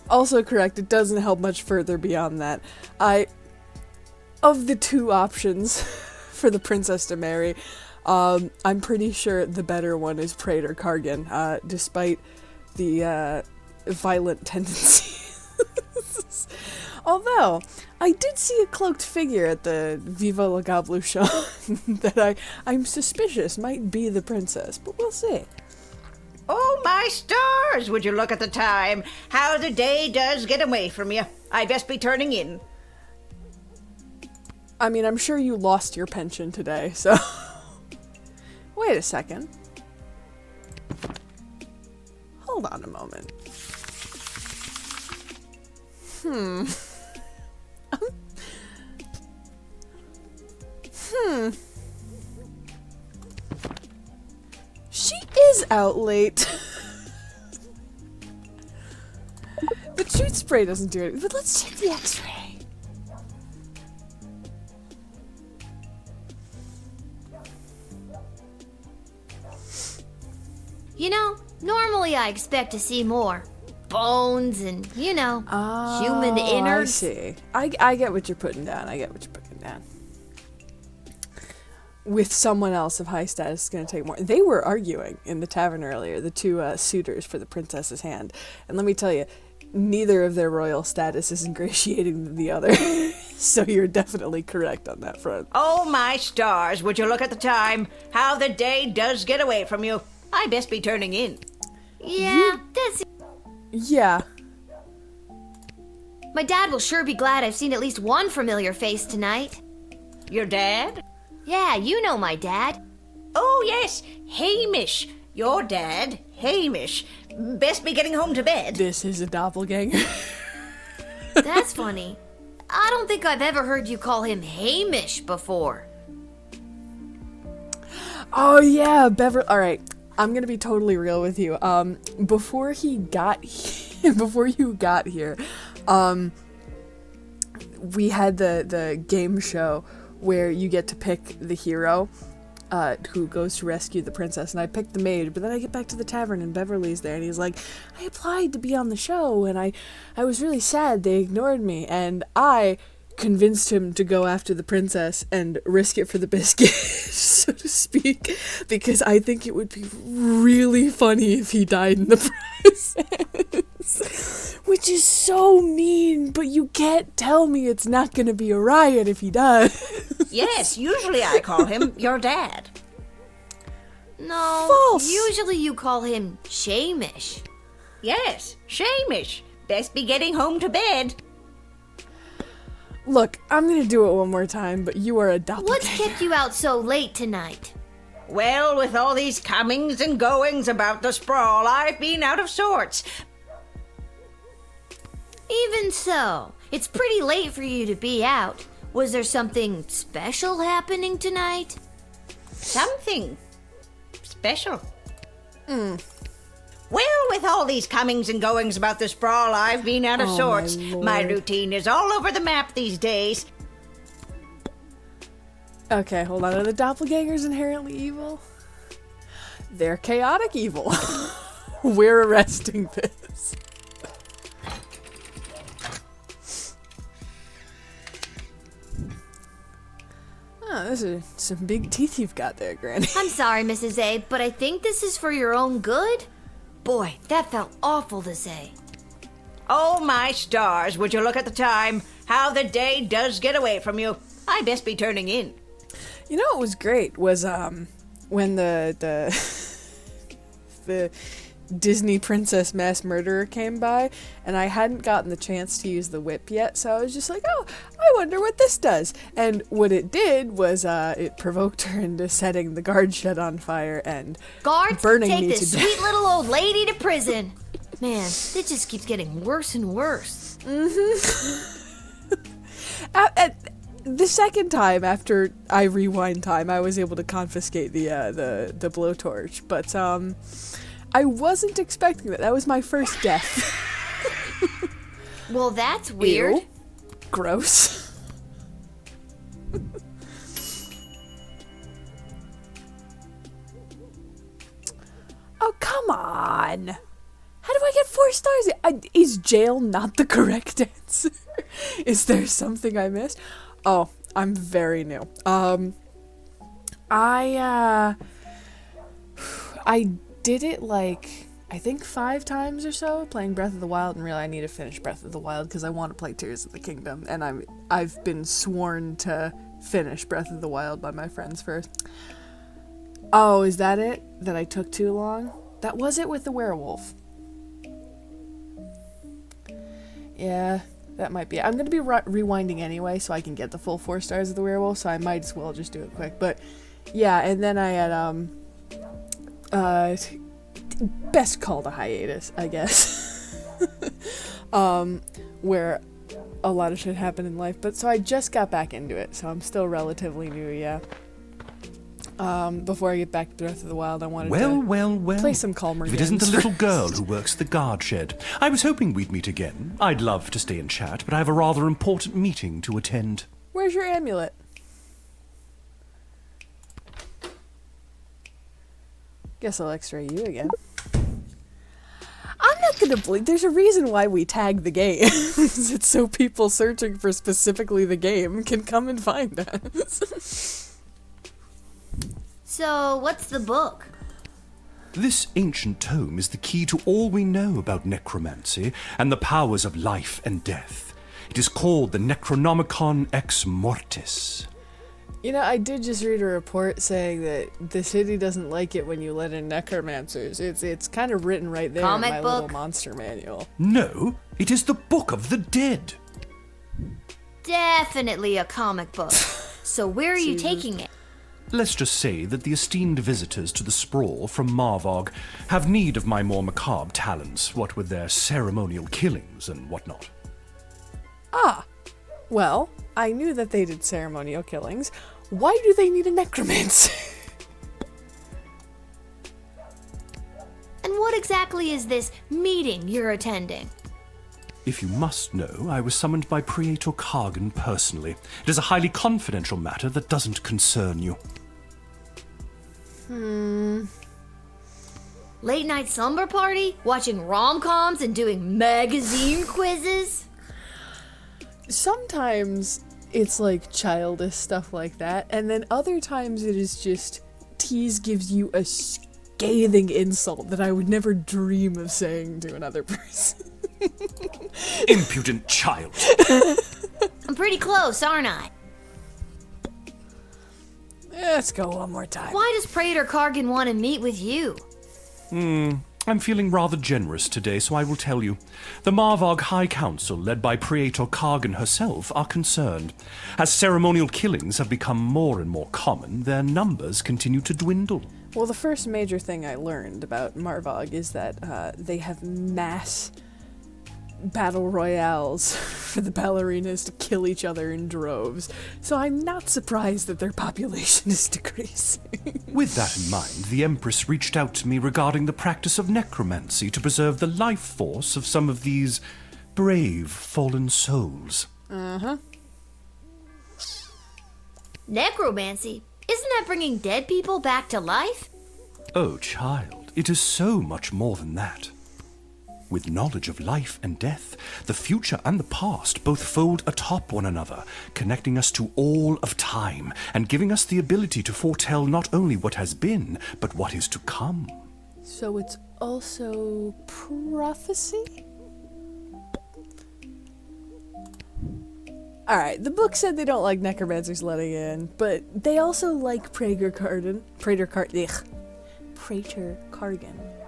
also correct, it doesn't help much further beyond that. Of the 2 options for the princess to marry, I'm pretty sure the better one is Praetor Kargan, despite the violent tendencies. Although, I did see a cloaked figure at the Viva la Goblu show that I'm suspicious might be the princess, but we'll see. Oh, my stars! Would you look at the time? How the day does get away from you. I best be turning in. I mean, I'm sure you lost your pension today, so... Wait a second. Hold on a moment. She is out late. The tooth spray doesn't do it, but let's check the x-ray. You know, normally I expect to see more. Bones and, human innards. I see. I get what you're putting down. With someone else of high status is going to take more. They were arguing in the tavern earlier, the 2 suitors for the princess's hand. And let me tell you, neither of their royal status is ingratiating than the other. So you're definitely correct on that front. Oh, my stars! Would you look at the time? How the day does get away from you. I best be turning in. Yeah, that's... Yeah. My dad will sure be glad I've seen at least one familiar face tonight. Your dad? Yeah, you know my dad. Oh, yes, Hamish. Your dad, Hamish. Best be getting home to bed. This is a doppelganger. That's funny. I don't think I've ever heard you call him Hamish before. Oh yeah, Beverly. All right, I'm gonna be totally real with you. Before you got here, we had the game show where you get to pick the hero who goes to rescue the princess, and I picked the mage, but then I get back to the tavern and Beverly's there, and he's like, I applied to be on the show, and I was really sad they ignored me, and I convinced him to go after the princess and risk it for the biscuit, so to speak, because I think it would be really funny if he died in the process. Which is so mean, but you can't tell me it's not gonna be a riot if he does. Yes, usually I call him your dad. No, False. Usually you call him Shamish. Yes, Shamish. Best be getting home to bed. Look, I'm gonna do it one more time, but you are a doppelganger. What's kept you out so late tonight? Well, with all these comings and goings about the sprawl, I've been out of sorts. Even so, it's pretty late for you to be out. Was there something special happening tonight? Something special. Well, with all these comings and goings about the sprawl, I've been out of sorts. My routine is all over the map these days. Okay, hold on. Are the doppelgangers inherently evil? They're chaotic evil. We're arresting this. Oh, those are some big teeth you've got there, Granny. I'm sorry, Mrs. A, but I think this is for your own good. Boy, that felt awful to say. Oh, my stars, would you look at the time? How the day does get away from you. I best be turning in. You know what was great was when the Disney princess mass murderer came by, and I hadn't gotten the chance to use the whip yet, so I was just like, oh, I wonder what this does. And what it did was it provoked her into setting the guard shed on fire and Guards, burning take me this to death. sweet little old lady to prison. Man, it just keeps getting worse and worse. The second time after I rewind time, I was able to confiscate the blowtorch, but I wasn't expecting that. That was my first death. Well, that's weird. Ew. Gross. Oh, come on. How do I get 4 stars? Is jail not the correct answer? Is there something I missed? Oh, I'm very new. I did it like, I think 5 times or so, playing Breath of the Wild, and really I need to finish Breath of the Wild because I want to play Tears of the Kingdom, and I've been sworn to finish Breath of the Wild by my friends first. Oh, is that it? That I took too long? That was it with the werewolf. Yeah, that might be it. I'm going to be rewinding anyway so I can get the full 4 stars of the werewolf, so I might as well just do it quick. But yeah, and then I had best called a hiatus, I guess. Where a lot of shit happened in life, but so I just got back into it, so I'm still relatively new, yeah. Before I get back to Breath of the Wild, I wanted to play some calmer If it games isn't a little first. girl who works the guard shed. I was hoping we'd meet again. I'd love to stay and chat, but I have a rather important meeting to attend. Where's your amulet? Guess I'll x-ray you again. I'm not gonna believe there's a reason why we tag the game. It's so people searching for specifically the game can come and find us. So, what's the book? This ancient tome is the key to all we know about necromancy and the powers of life and death. It is called the Necronomicon Ex Mortis. You know, I did just read a report saying that the city doesn't like it when you let in necromancers. It's kind of written right there Comic in my book? little monster manual. No, it is the Book of the Dead. Definitely a comic book. So where are you Jesus. taking it? Let's just say that the esteemed visitors to the sprawl from Marvog have need of my more macabre talents, what with their ceremonial killings and whatnot. Ah, well, I knew that they did ceremonial killings. Why do they need a necromancer? And what exactly is this meeting you're attending? If you must know, I was summoned by Praetor Kargan personally. It is a highly confidential matter that doesn't concern you. Late night slumber party? Watching rom-coms and doing magazine quizzes? Sometimes it's like childish stuff like that, and then other times it is just Tease gives you a scathing insult that I would never dream of saying to another person. Impudent child. I'm pretty close, aren't I? Let's go one more time. Why does Praetor Kargan want to meet with you? I'm feeling rather generous today, so I will tell you. The Marvog High Council, led by Praetor Kargan herself, are concerned. As ceremonial killings have become more and more common, their numbers continue to dwindle. Well, the first major thing I learned about Marvog is that they have mass battle royales for the ballerinas to kill each other in droves, so I'm not surprised that their population is decreasing. With that in mind, the Empress reached out to me regarding the practice of necromancy to preserve the life force of some of these brave fallen souls. Uh-huh. Necromancy? Isn't that bringing dead people back to life? Oh, child, it is so much more than that. With knowledge of life and death, the future and the past both fold atop one another, connecting us to all of time, and giving us the ability to foretell not only what has been, but what is to come. So it's also prophecy? Alright, the book said they don't like necromancers letting in, but they also like Praetor Kargan.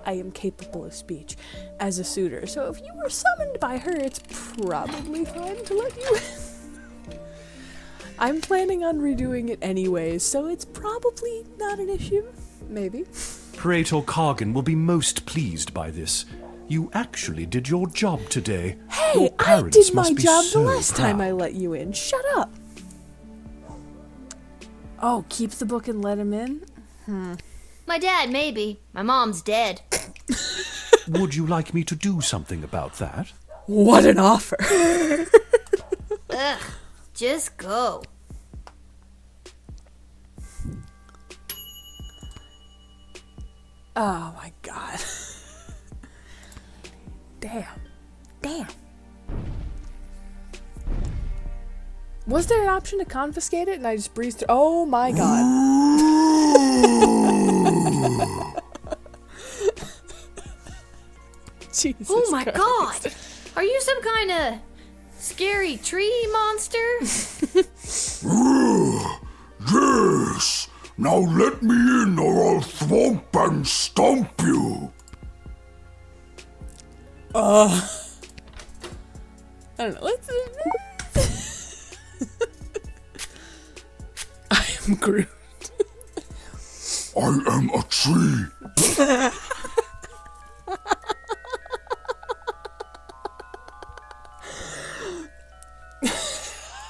I am capable of speech as a suitor, so if you were summoned by her, it's probably fine to let you in. I'm planning on redoing it anyways, so it's probably not an issue. Maybe. Praetor Kargan will be most pleased by this. You actually did your job today. Hey, your I parents did my must be job so the last time proud. I let you in. Shut up. Oh, keep the book and let him in? My dad, maybe. My mom's dead. Would you like me to do something about that? What an offer. Ugh, just go. Oh my god. Damn. Was there an option to confiscate it and I just breezed through? Oh my god. Jesus Oh my Christ. god! Are you some kind of scary tree monster? Yes! Now let me in or I'll thwomp and stomp you! I don't know. Let's. I am Groot. I am a tree!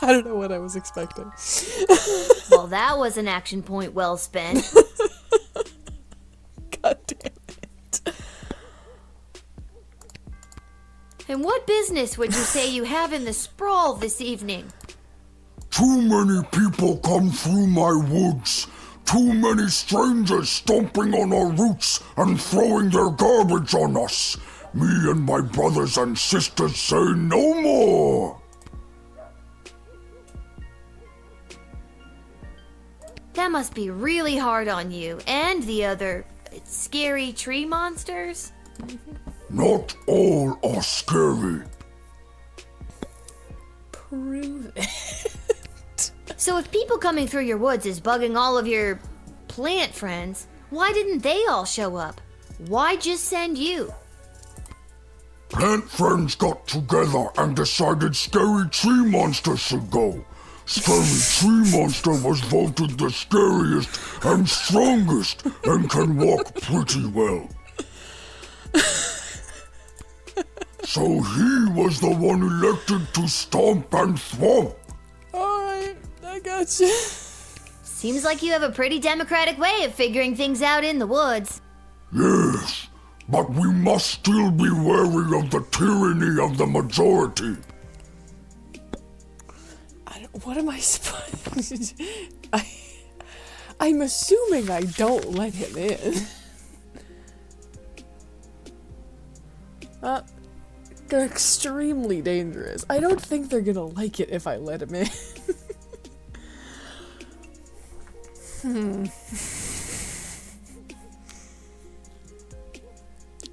I don't know what I was expecting. Well, that was an action point well spent. God damn it. And what business would you say you have in the sprawl this evening? Too many people come through my woods. Too many strangers stomping on our roots and throwing their garbage on us. Me and my brothers and sisters say no more. That must be really hard on you and the other scary tree monsters. Not all are scary. Prove it. So if people coming through your woods is bugging all of your plant friends, why didn't they all show up? Why just send you? Plant friends got together and decided scary tree monsters should go. Scary Tree Monster was voted the scariest and strongest and can walk pretty well. So he was the one elected to stomp and thwomp. Alright, I gotcha. Seems like you have a pretty democratic way of figuring things out in the woods. Yes, but we must still be wary of the tyranny of the majority. What am I supposed to... I'm assuming I don't let him in. They're extremely dangerous. I don't think they're gonna like it if I let him in.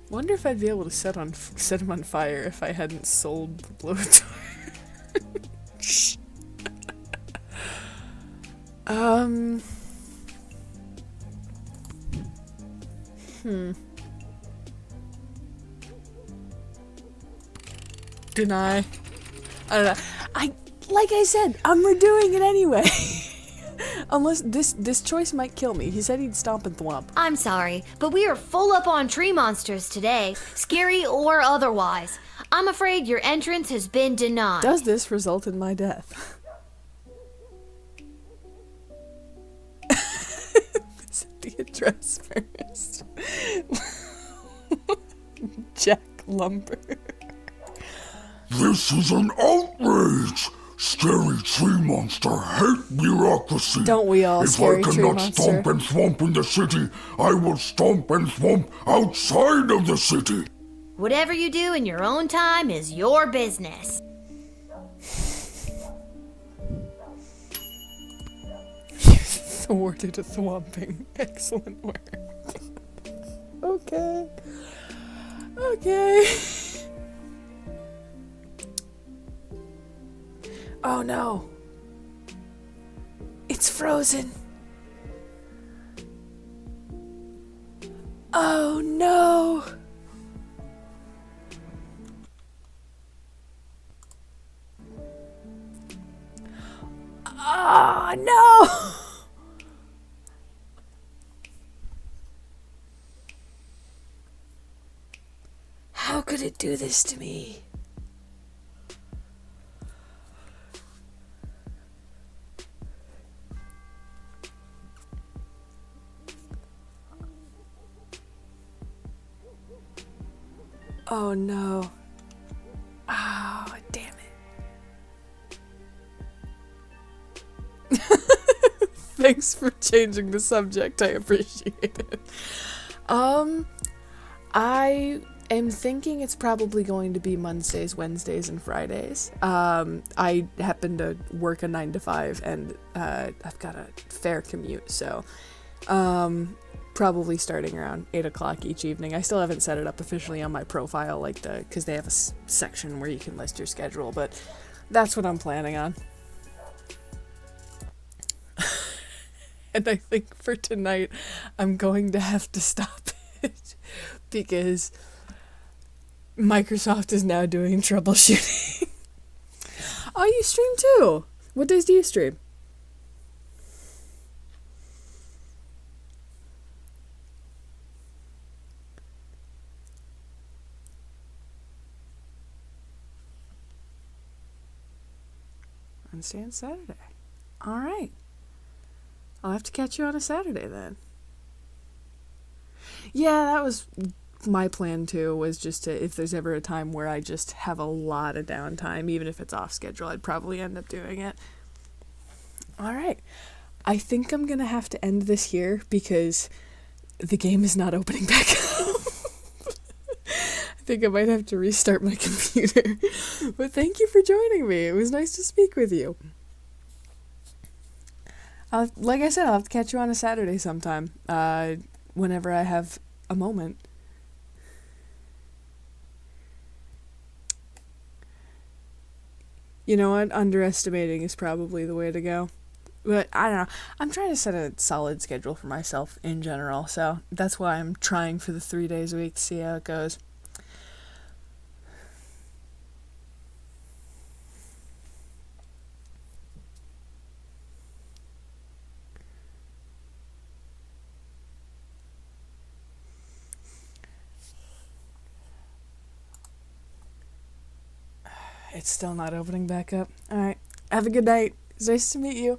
Wonder if I'd be able to set him on fire if I hadn't sold the blowtorch. Deny. I don't know. Like I said, I'm redoing it anyway. Unless this choice might kill me. He said he'd stomp and thwomp. I'm sorry, but we are full up on tree monsters today, scary or otherwise. I'm afraid your entrance has been denied. Does this result in my death? Visit the address first. Jack Lumber. This is an outrage! Scary Tree Monster hate bureaucracy. Don't we all, Scary Tree Monster? If I cannot stomp and thwomp in the city, I will stomp and thwomp outside of the city. Whatever you do in your own time is your business. You thwarted a thwomping. Excellent work. Okay. Okay. Oh no. It's frozen. Oh no. Oh no. How could it do this to me? Oh no. Oh, damn it. Thanks for changing the subject. I appreciate it. I am thinking it's probably going to be Mondays, Wednesdays, and Fridays. I happen to work a 9 to 5 and I've got a fair commute, so probably starting around 8 o'clock each evening. I still haven't set it up officially on my profile, because they have a section where you can list your schedule, but that's what I'm planning on. And I think for tonight, I'm going to have to stop it because Microsoft is now doing troubleshooting. Oh, you stream too? What days do you stream? Wednesday and Saturday. All right. I'll have to catch you on a Saturday then. Yeah, that was my plan too, was just to, if there's ever a time where I just have a lot of downtime, even if it's off schedule, I'd probably end up doing it. All right. I think I'm going to have to end this here because the game is not opening back up. I think I might have to restart my computer. But thank you for joining me. It was nice to speak with you. Like I said, I'll have to catch you on a Saturday sometime, whenever I have a moment. You know what? Underestimating is probably the way to go. But I don't know. I'm trying to set a solid schedule for myself in general, so that's why I'm trying for the 3 days a week to see how it goes. It's still not opening back up. Alright. Have a good night. It's nice to meet you.